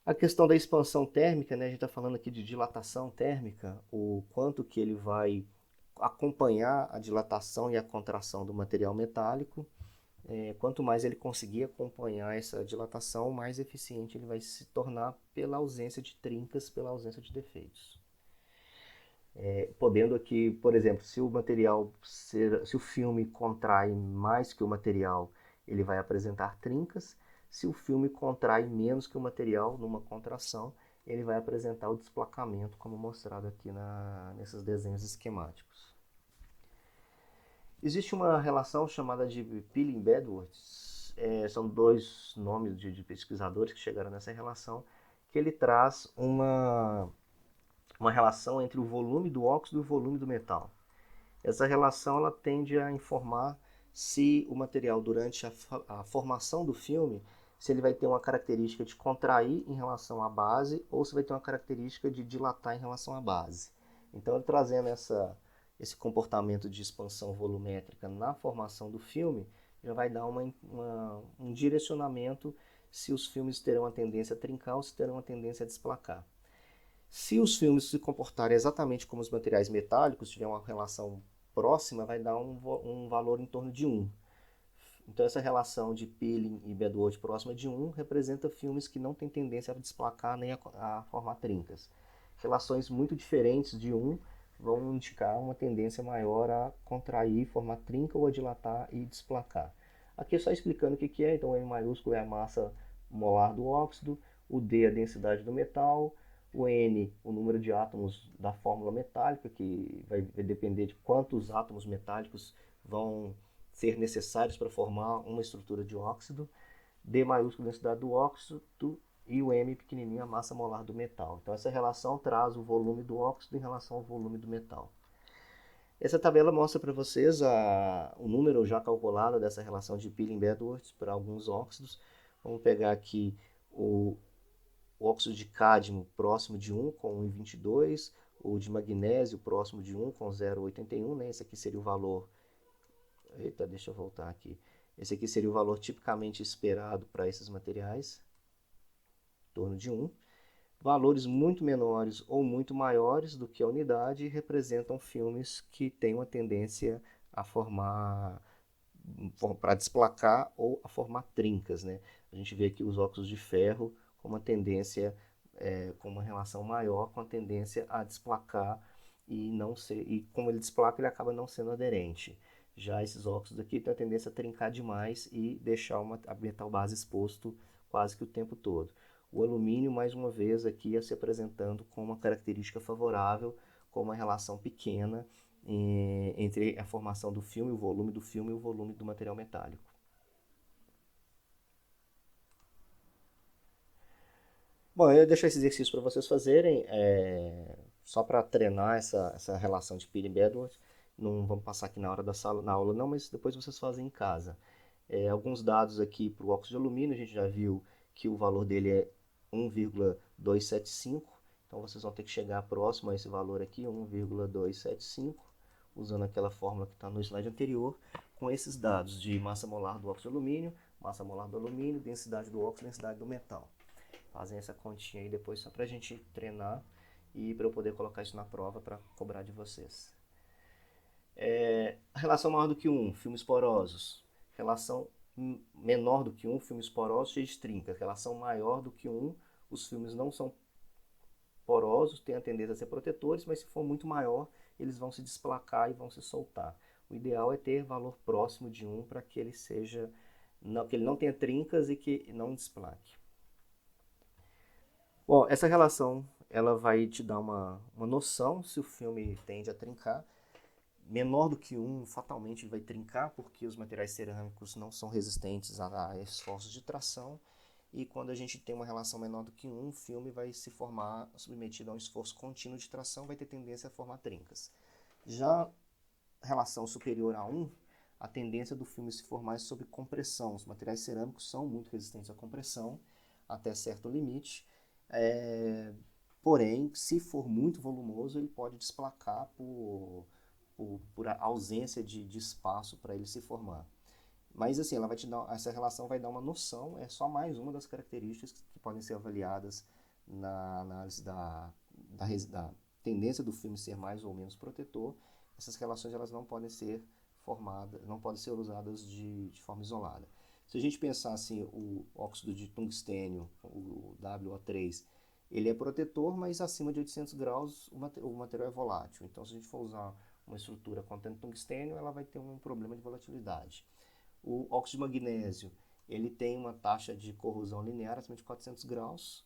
A questão da expansão térmica, né, a gente está falando aqui de dilatação térmica, o quanto que ele vai acompanhar a dilatação e a contração do material metálico. Quanto mais ele conseguir acompanhar essa dilatação, mais eficiente ele vai se tornar pela ausência de trincas, pela ausência de defeitos. Podendo aqui, por exemplo, se o filme contrai mais que o material, ele vai apresentar trincas. Se o filme contrai menos que o material numa contração, ele vai apresentar o desplacamento, como mostrado aqui nesses desenhos esquemáticos. Existe uma relação chamada de Peeling-Bedworth, são dois nomes de pesquisadores que chegaram nessa relação, que ele traz uma relação entre o volume do óxido e o volume do metal. Essa relação ela tende a informar se o material, durante a formação do filme, se ele vai ter uma característica de contrair em relação à base ou se vai ter uma característica de dilatar em relação à base. Então, ele trazendo esse comportamento de expansão volumétrica na formação do filme, já vai dar um direcionamento se os filmes terão a tendência a trincar ou se terão a tendência a desplacar. Se os filmes se comportarem exatamente como os materiais metálicos, tiver uma relação próxima, vai dar um valor em torno de 1. Então essa relação de Peeling e Bedworth próxima de 1 representa filmes que não têm tendência a desplacar nem a formar trincas. Relações muito diferentes de 1 vão indicar uma tendência maior a contrair, formar trinca ou a dilatar e desplacar. Aqui é só explicando o que é, então o M maiúsculo é a massa molar do óxido, o D é a densidade do metal, o N, o número de átomos da fórmula metálica, que vai depender de quantos átomos metálicos vão ser necessários para formar uma estrutura de óxido, D maiúsculo, a densidade do óxido, e o M pequenininho, a massa molar do metal. Então essa relação traz o volume do óxido em relação ao volume do metal. Essa tabela mostra para vocês o número já calculado dessa relação de Peeling-Bedworth para alguns óxidos. Vamos pegar aqui o óxido de cádmio próximo de 1 com 1,22, o de magnésio próximo de 1 com 0,81, né? Esse aqui seria o valor. Eita, deixa eu voltar aqui. Esse aqui seria o valor tipicamente esperado para esses materiais, em torno de 1. Valores muito menores ou muito maiores do que a unidade representam filmes que têm uma tendência a formar, para desplacar ou a formar trincas, né? A gente vê aqui os óxidos de ferro com uma tendência, com uma relação maior com a tendência a desplacar e como ele desplaca, ele acaba não sendo aderente. Já esses óxidos aqui têm a tendência a trincar demais e deixar a metal base exposto quase que o tempo todo. O alumínio, mais uma vez, aqui se apresentando com uma característica favorável, com uma relação pequena entre a formação do filme, o volume do filme e o volume do material metálico. Bom, eu deixo esse exercício para vocês fazerem, só para treinar essa relação de Peele e Bedworth. Não vamos passar aqui na hora da sala, na aula não, mas depois vocês fazem em casa. Alguns dados aqui para o óxido de alumínio, a gente já viu que o valor dele é 1,275, então vocês vão ter que chegar próximo a esse valor aqui, 1,275, usando aquela fórmula que está no slide anterior, com esses dados de massa molar do óxido de alumínio, massa molar do alumínio, densidade do óxido, densidade do metal. Fazem essa continha aí depois só para a gente treinar e para eu poder colocar isso na prova para cobrar de vocês. Relação maior do que 1, filmes porosos. Relação menor do que 1, filmes porosos, cheios de trincas. Relação maior do que 1, os filmes não são porosos, têm a tendência a ser protetores, mas se for muito maior, eles vão se desplacar e vão se soltar. O ideal é ter valor próximo de 1 para que ele que ele não tenha trincas e que não desplaque. Bom, essa relação ela vai te dar uma noção se o filme tende a trincar. Menor do que 1, fatalmente ele vai trincar, porque os materiais cerâmicos não são resistentes a esforços de tração. E quando a gente tem uma relação menor do que 1, o filme vai se formar submetido a um esforço contínuo de tração, vai ter tendência a formar trincas. Já relação superior a 1, a tendência do filme se formar é sob compressão. Os materiais cerâmicos são muito resistentes à compressão, até certo limite. Porém, se for muito volumoso, ele pode desplacar por ausência de espaço para ele se formar. Mas assim, essa relação vai dar uma noção, é só mais uma das características que podem ser avaliadas na análise da tendência do filme ser mais ou menos protetor. Essas relações elas não podem ser formadas, não podem ser usadas de forma isolada. Se a gente pensar assim, o óxido de tungstênio, o WO3, ele é protetor, mas acima de 800 graus o material é volátil. Então, se a gente for usar uma estrutura contendo tungstênio, ela vai ter um problema de volatilidade. O óxido de magnésio, ele tem uma taxa de corrosão linear acima de 400 graus,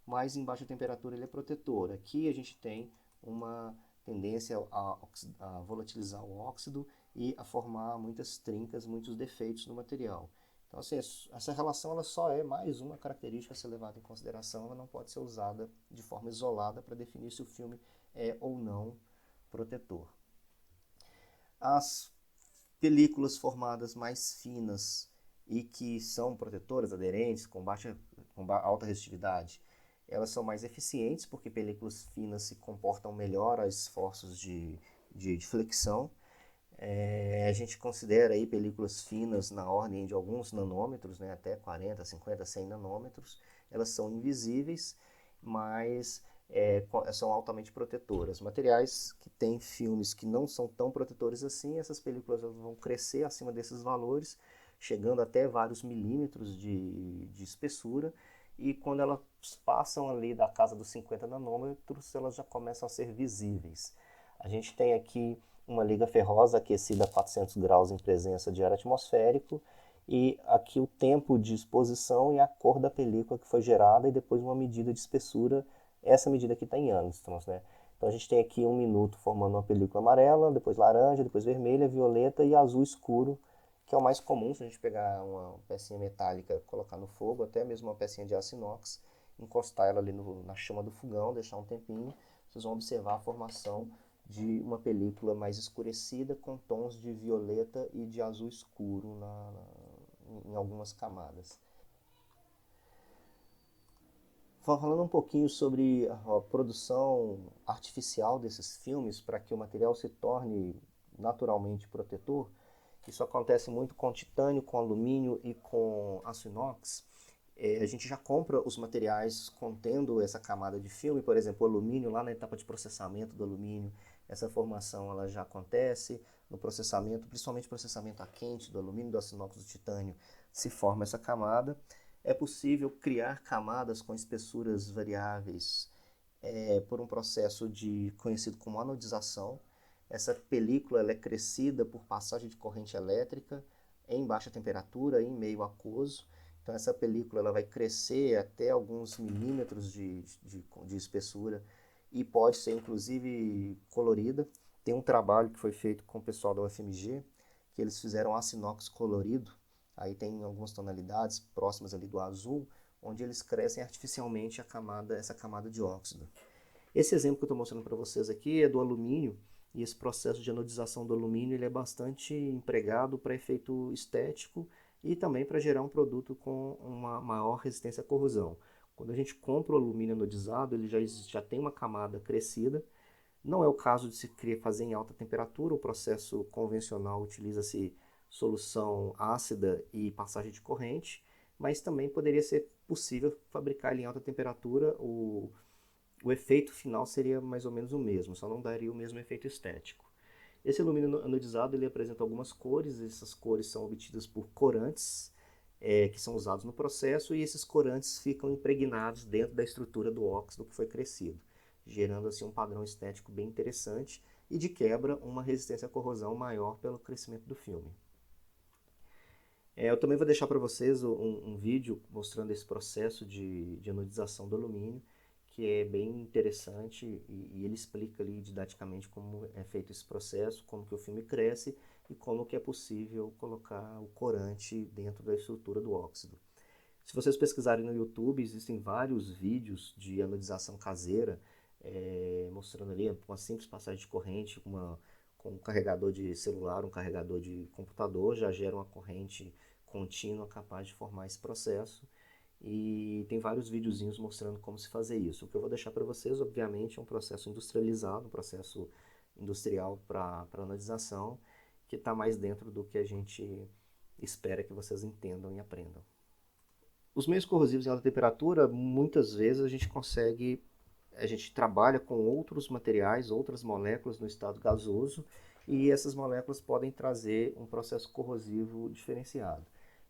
mas em baixa temperatura ele é protetor. Aqui a gente tem uma tendência a volatilizar o óxido e a formar muitas trincas, muitos defeitos no material. Então, assim, essa relação ela só é mais uma característica a ser levada em consideração, ela não pode ser usada de forma isolada para definir se o filme é ou não protetor. As películas formadas mais finas e que são protetoras, aderentes, com alta resistividade, elas são mais eficientes porque películas finas se comportam melhor a esforços de flexão. A gente considera aí películas finas na ordem de alguns nanômetros, né, até 40, 50, 100 nanômetros. Elas são invisíveis, mas são altamente protetoras. Materiais que têm filmes que não são tão protetores assim, essas películas vão crescer acima desses valores, chegando até vários milímetros de espessura, e quando elas passam ali da casa dos 50 nanômetros, elas já começam a ser visíveis. A gente tem aqui uma liga ferrosa aquecida a 400 graus em presença de ar atmosférico, e aqui o tempo de exposição e a cor da película que foi gerada, e depois uma medida de espessura. Essa medida aqui está em angstroms, né? Então a gente tem aqui 1 minuto formando uma película amarela, depois laranja, depois vermelha, violeta e azul escuro, que é o mais comum. Se a gente pegar uma pecinha metálica, colocar no fogo, até mesmo uma pecinha de aço inox, encostar ela ali na chama do fogão, deixar um tempinho, vocês vão observar a formação de uma película mais escurecida com tons de violeta e de azul escuro em algumas camadas. Falando um pouquinho sobre a produção artificial desses filmes para que o material se torne naturalmente protetor, isso acontece muito com titânio, com alumínio e com aço inox. A gente já compra os materiais contendo essa camada de filme, por exemplo, o alumínio, lá na etapa de processamento do alumínio, essa formação ela já acontece no processamento, principalmente processamento a quente do alumínio, do aço inox, do titânio, se forma essa camada. É possível criar camadas com espessuras variáveis por um processo conhecido como anodização. Essa película ela é crescida por passagem de corrente elétrica em baixa temperatura, em meio aquoso. Então essa película ela vai crescer até alguns milímetros de espessura, e pode ser inclusive colorida. Tem um trabalho que foi feito com o pessoal da UFMG, que eles fizeram aço inox colorido, aí tem algumas tonalidades próximas ali do azul, onde eles crescem artificialmente essa camada de óxido. Esse exemplo que eu estou mostrando para vocês aqui é do alumínio, e esse processo de anodização do alumínio ele é bastante empregado para efeito estético e também para gerar um produto com uma maior resistência à corrosão. Quando a gente compra o alumínio anodizado, ele já tem uma camada crescida. Não é o caso de se fazer em alta temperatura, o processo convencional utiliza-se solução ácida e passagem de corrente, mas também poderia ser possível fabricar ele em alta temperatura. O efeito final seria mais ou menos o mesmo, só não daria o mesmo efeito estético. Esse alumínio anodizado ele apresenta algumas cores, essas cores são obtidas por corantes, que são usados no processo, e esses corantes ficam impregnados dentro da estrutura do óxido que foi crescido, gerando assim um padrão estético bem interessante e de quebra uma resistência à corrosão maior pelo crescimento do filme. Eu também vou deixar para vocês um vídeo mostrando esse processo de anodização do alumínio, que é bem interessante e ele explica ali didaticamente como é feito esse processo, como que o filme cresce e como que é possível colocar o corante dentro da estrutura do óxido. Se vocês pesquisarem no YouTube, existem vários vídeos de anodização caseira, mostrando ali uma simples passagem de corrente com um carregador de celular, um carregador de computador, já gera uma corrente contínua capaz de formar esse processo. E tem vários videozinhos mostrando como se fazer isso. O que eu vou deixar para vocês, obviamente, é um processo industrializado, um processo industrial para anodização, que está mais dentro do que a gente espera que vocês entendam e aprendam. Os meios corrosivos em alta temperatura, muitas vezes a gente trabalha com outros materiais, outras moléculas no estado gasoso, e essas moléculas podem trazer um processo corrosivo diferenciado.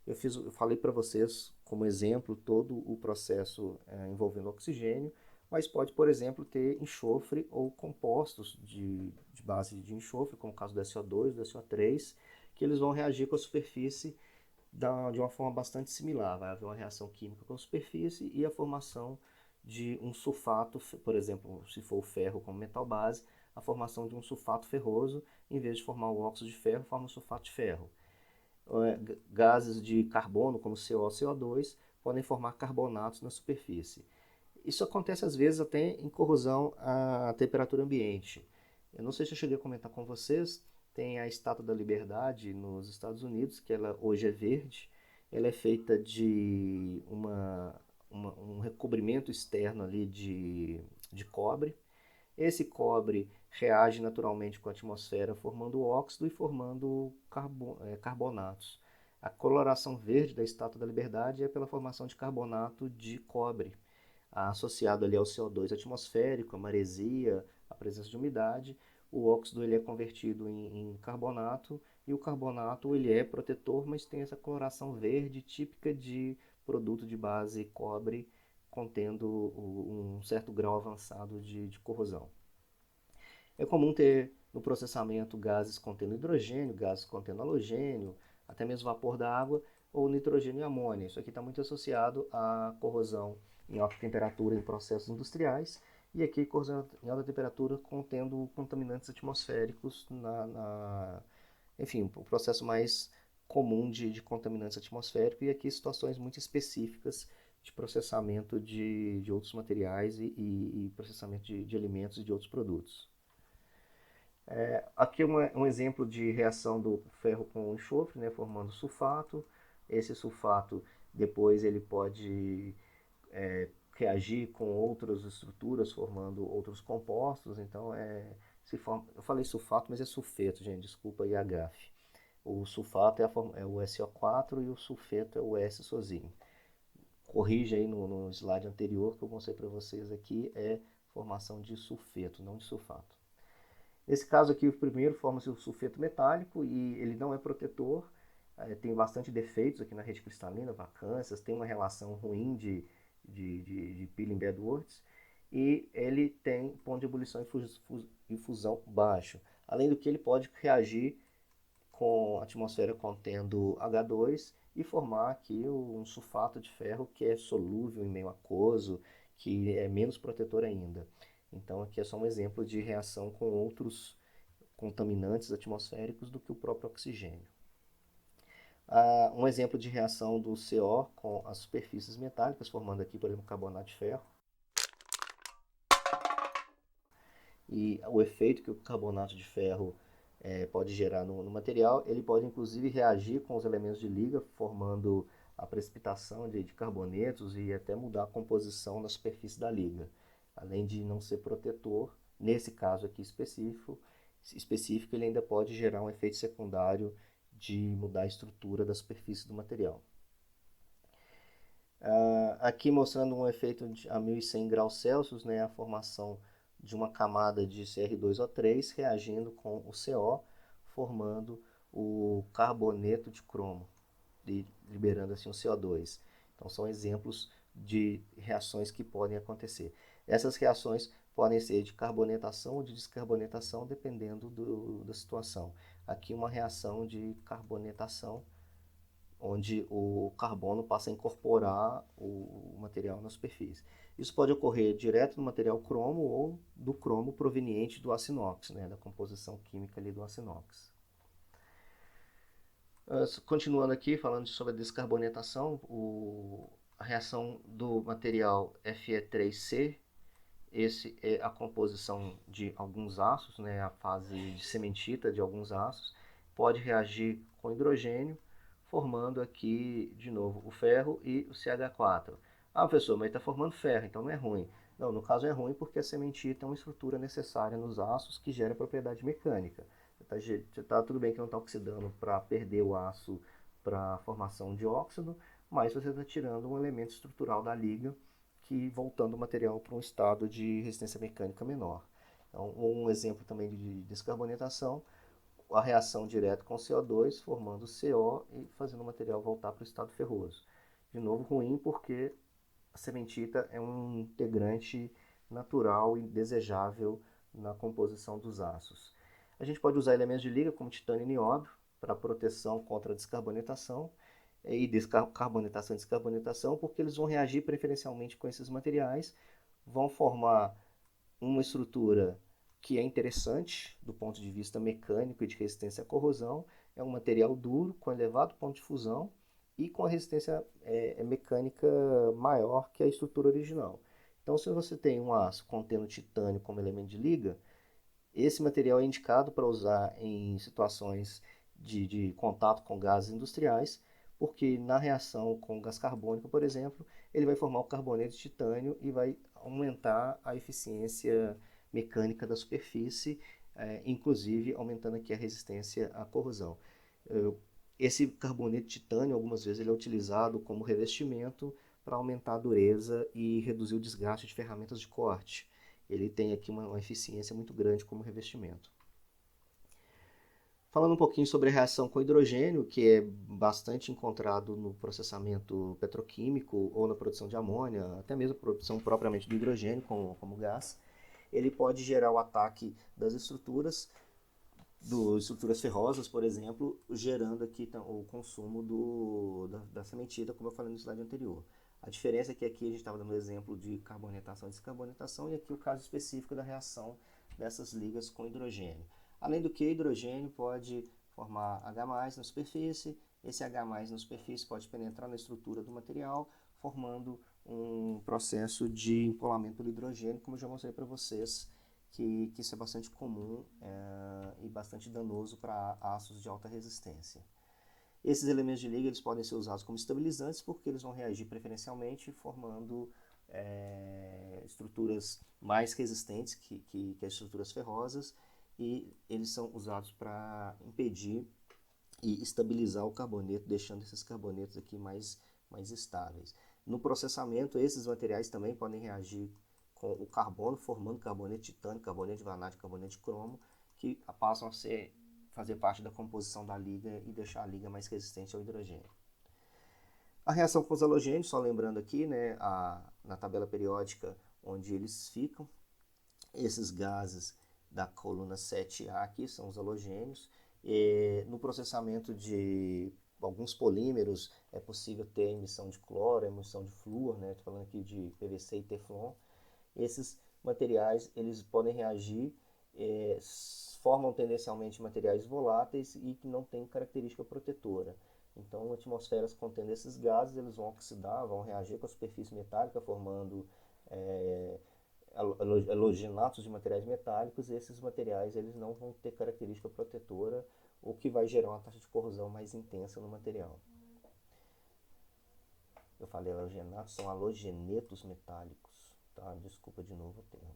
Eu falei para vocês, como exemplo, todo o processo envolvendo oxigênio, mas pode, por exemplo, ter enxofre ou compostos de base de enxofre, como o caso do SO2, do SO3, que eles vão reagir com a superfície de uma forma bastante similar. Vai haver uma reação química com a superfície e a formação de um sulfato, por exemplo, se for o ferro como metal base, a formação de um sulfato ferroso, em vez de formar o óxido de ferro, forma o sulfato de ferro. Gases de carbono, como CO e CO2, podem formar carbonatos na superfície. Isso acontece às vezes até em corrosão à temperatura ambiente. Eu não sei se eu cheguei a comentar com vocês, tem a Estátua da Liberdade nos Estados Unidos, que ela hoje é verde. Ela é feita de um recobrimento externo ali de cobre. Esse cobre reage naturalmente com a atmosfera, formando óxido e formando carbonatos. A coloração verde da Estátua da Liberdade é pela formação de carbonato de cobre, associado ali ao CO2 atmosférico, a maresia, a presença de umidade. O óxido ele é convertido em carbonato e o carbonato ele é protetor, mas tem essa coloração verde típica de produto de base cobre contendo um certo grau avançado de corrosão. É comum ter no processamento gases contendo hidrogênio, gases contendo halogênio, até mesmo vapor da água ou nitrogênio e amônia. Isso aqui está muito associado à corrosão em alta temperatura em processos industriais e aqui corrosão em alta temperatura contendo contaminantes atmosféricos enfim, o processo mais comum de contaminantes atmosféricos e aqui situações muito específicas de processamento de outros materiais e processamento de alimentos e de outros produtos. Aqui um exemplo de reação do ferro com enxofre, né, formando sulfato. Esse sulfato depois ele pode reagir com outras estruturas, formando outros compostos. Então, eu falei sulfato, mas é sulfeto, gente, desculpa aí a gafe. O sulfato é o SO4 e o sulfeto é o S sozinho. Corrija aí no slide anterior que eu mostrei para vocês aqui, é formação de sulfeto, não de sulfato. Nesse caso aqui, o primeiro forma-se o sulfeto metálico e ele não é protetor, tem bastante defeitos aqui na rede cristalina, vacâncias, tem uma relação ruim de Pilling-Bedworth e ele tem ponto de ebulição e fusão baixo. Além do que ele pode reagir com a atmosfera contendo H2 e formar aqui um sulfato de ferro que é solúvel em meio aquoso, que é menos protetor ainda. Então aqui é só um exemplo de reação com outros contaminantes atmosféricos do que o próprio oxigênio. Um exemplo de reação do CO com as superfícies metálicas, formando aqui, por exemplo, carbonato de ferro. E o efeito que o carbonato de ferro pode gerar no material, ele pode inclusive reagir com os elementos de liga, formando a precipitação de carbonetos e até mudar a composição da superfície da liga. Além de não ser protetor, nesse caso aqui específico, ele ainda pode gerar um efeito secundário de mudar a estrutura da superfície do material. Aqui mostrando um efeito a 1100 graus Celsius, né, a formação de uma camada de Cr2O3 reagindo com o CO, formando o carboneto de cromo, liberando assim o CO2. Então são exemplos de reações que podem acontecer. Essas reações podem ser de carbonatação ou de descarbonatação, dependendo da situação. Aqui uma reação de carbonatação, onde o carbono passa a incorporar o material na superfície. Isso pode ocorrer direto no material cromo ou do cromo proveniente do aço inox, né, da composição química ali do aço inox. Continuando aqui, falando sobre a descarbonatação, a reação do material Fe3C, esse é a composição de alguns aços, né, a fase de cementita de alguns aços, pode reagir com hidrogênio, formando aqui, de novo, o ferro e o CH4. Ah, professor, mas está formando ferro, então não é ruim. Não, no caso é ruim porque a cementita é uma estrutura necessária nos aços que gera propriedade mecânica. Tá tudo bem que não está oxidando para perder o aço para a formação de óxido, mas você está tirando um elemento estrutural da liga, que voltando o material para um estado de resistência mecânica menor. Então, um exemplo também de descarbonatação, a reação direta com CO2, formando CO e fazendo o material voltar para o estado ferroso. De novo, ruim porque a cementita é um integrante natural e desejável na composição dos aços. A gente pode usar elementos de liga como titânio e nióbio para proteção contra a descarbonatação e descarbonatação e descarbonatação, porque eles vão reagir preferencialmente com esses materiais, vão formar uma estrutura que é interessante do ponto de vista mecânico e de resistência à corrosão. É um material duro, com elevado ponto de fusão e com a resistência mecânica maior que a estrutura original. Então, se você tem um aço contendo titânio como elemento de liga, esse material é indicado para usar em situações de contato com gases industriais, porque na reação com gás carbônico, por exemplo, ele vai formar o carboneto de titânio e vai aumentar a eficiência mecânica da superfície, inclusive aumentando aqui a resistência à corrosão. Esse carboneto de titânio, algumas vezes, ele é utilizado como revestimento para aumentar a dureza e reduzir o desgaste de ferramentas de corte. Ele tem aqui uma eficiência muito grande como revestimento. Falando um pouquinho sobre a reação com hidrogênio, que é bastante encontrado no processamento petroquímico ou na produção de amônia, até mesmo a produção propriamente do hidrogênio como gás, ele pode gerar o ataque das estruturas ferrosas, por exemplo, gerando aqui o consumo da sementita, como eu falei no slide anterior. A diferença é que aqui a gente estava dando o exemplo de carbonatação e descarbonatação, e aqui o caso específico da reação dessas ligas com hidrogênio. Além do que, hidrogênio pode formar H+ na superfície, esse H+ na superfície pode penetrar na estrutura do material, formando um processo de empolamento do hidrogênio, como eu já mostrei para vocês, que isso é bastante comum e bastante danoso para aços de alta resistência. Esses elementos de liga eles podem ser usados como estabilizantes porque eles vão reagir preferencialmente formando estruturas mais resistentes que as estruturas ferrosas, e eles são usados para impedir e estabilizar o carboneto, deixando esses carbonetos aqui mais estáveis. No processamento, esses materiais também podem reagir com o carbono, formando carboneto de titânio, carboneto de vanádio, carboneto de cromo, que passam a fazer parte da composição da liga e deixar a liga mais resistente ao hidrogênio. A reação com os halogênios, só lembrando aqui, né, na tabela periódica onde eles ficam, esses gases da coluna 7A aqui são os halogênios. No processamento de alguns polímeros é possível ter emissão de cloro, emissão de flúor, né? Estou falando aqui de PVC e Teflon. Esses materiais eles podem reagir, formam tendencialmente materiais voláteis e que não têm característica protetora. Então, atmosferas contendo esses gases, eles vão oxidar, vão reagir com a superfície metálica, formando halogenatos de materiais metálicos, e esses materiais eles não vão ter característica protetora, o que vai gerar uma taxa de corrosão mais intensa no material. Eu falei halogenatos, são halogenetos metálicos, tá? Desculpa de novo o termo.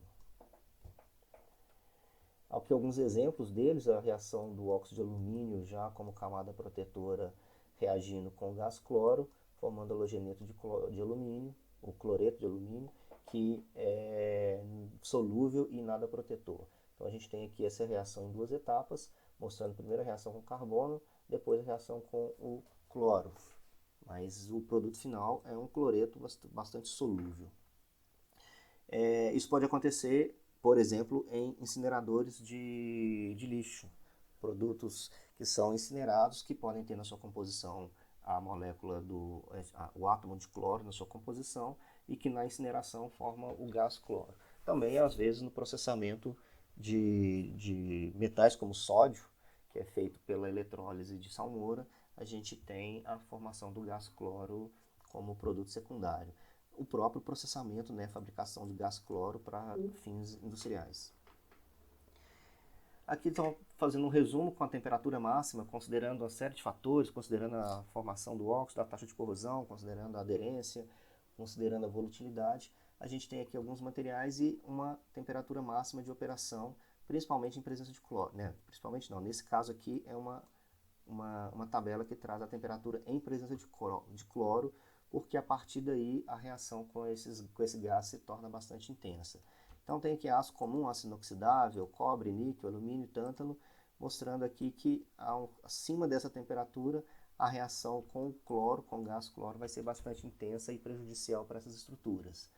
Aqui alguns exemplos deles, a reação do óxido de alumínio já como camada protetora reagindo com o gás cloro, formando halogeneto de alumínio, o cloreto de alumínio, que é solúvel e nada protetor. Então a gente tem aqui essa reação em duas etapas, mostrando primeiro a reação com o carbono, depois a reação com o cloro. Mas o produto final é um cloreto bastante solúvel. Isso pode acontecer, por exemplo, em incineradores de lixo. Produtos que são incinerados, que podem ter na sua composição a molécula o átomo de cloro na sua composição e que na incineração forma o gás cloro. Também, às vezes, no processamento de metais como sódio, que é feito pela eletrólise de salmoura, a gente tem a formação do gás cloro como produto secundário. O próprio processamento, né, fabricação de gás cloro para fins industriais. Aqui estão fazendo um resumo com a temperatura máxima, considerando uma série de fatores, considerando a formação do óxido, a taxa de corrosão, considerando a aderência, considerando a volatilidade. A gente tem aqui alguns materiais e uma temperatura máxima de operação, principalmente em presença de cloro. Né? Principalmente não, nesse caso aqui é uma tabela que traz a temperatura em presença de cloro, porque a partir daí a reação com esse gás se torna bastante intensa. Então tem aqui aço comum, aço inoxidável, cobre, níquel, alumínio, tântalo, mostrando aqui que acima dessa temperatura a reação com o cloro, com o gás cloro, vai ser bastante intensa e prejudicial para essas estruturas.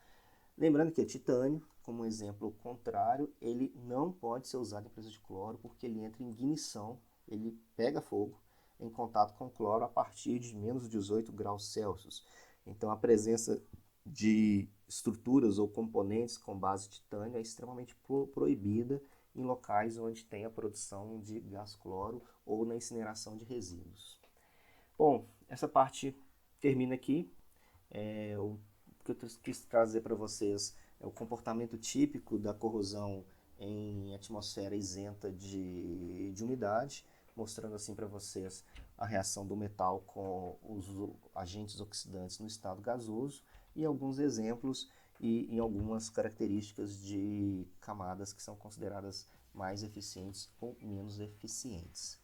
Lembrando que o titânio, como exemplo contrário, ele não pode ser usado em presença de cloro porque ele entra em ignição, ele pega fogo em contato com o cloro a partir de menos 18 graus Celsius. Então a presença de estruturas ou componentes com base de titânio é extremamente proibida em locais onde tem a produção de gás cloro ou na incineração de resíduos. Bom, essa parte termina aqui. O que eu quis trazer para vocês é o comportamento típico da corrosão em atmosfera isenta de umidade, mostrando assim para vocês a reação do metal com os agentes oxidantes no estado gasoso e alguns exemplos e em algumas características de camadas que são consideradas mais eficientes ou menos eficientes.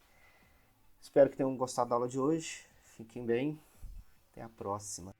Espero que tenham gostado da aula de hoje. Fiquem bem. Até a próxima.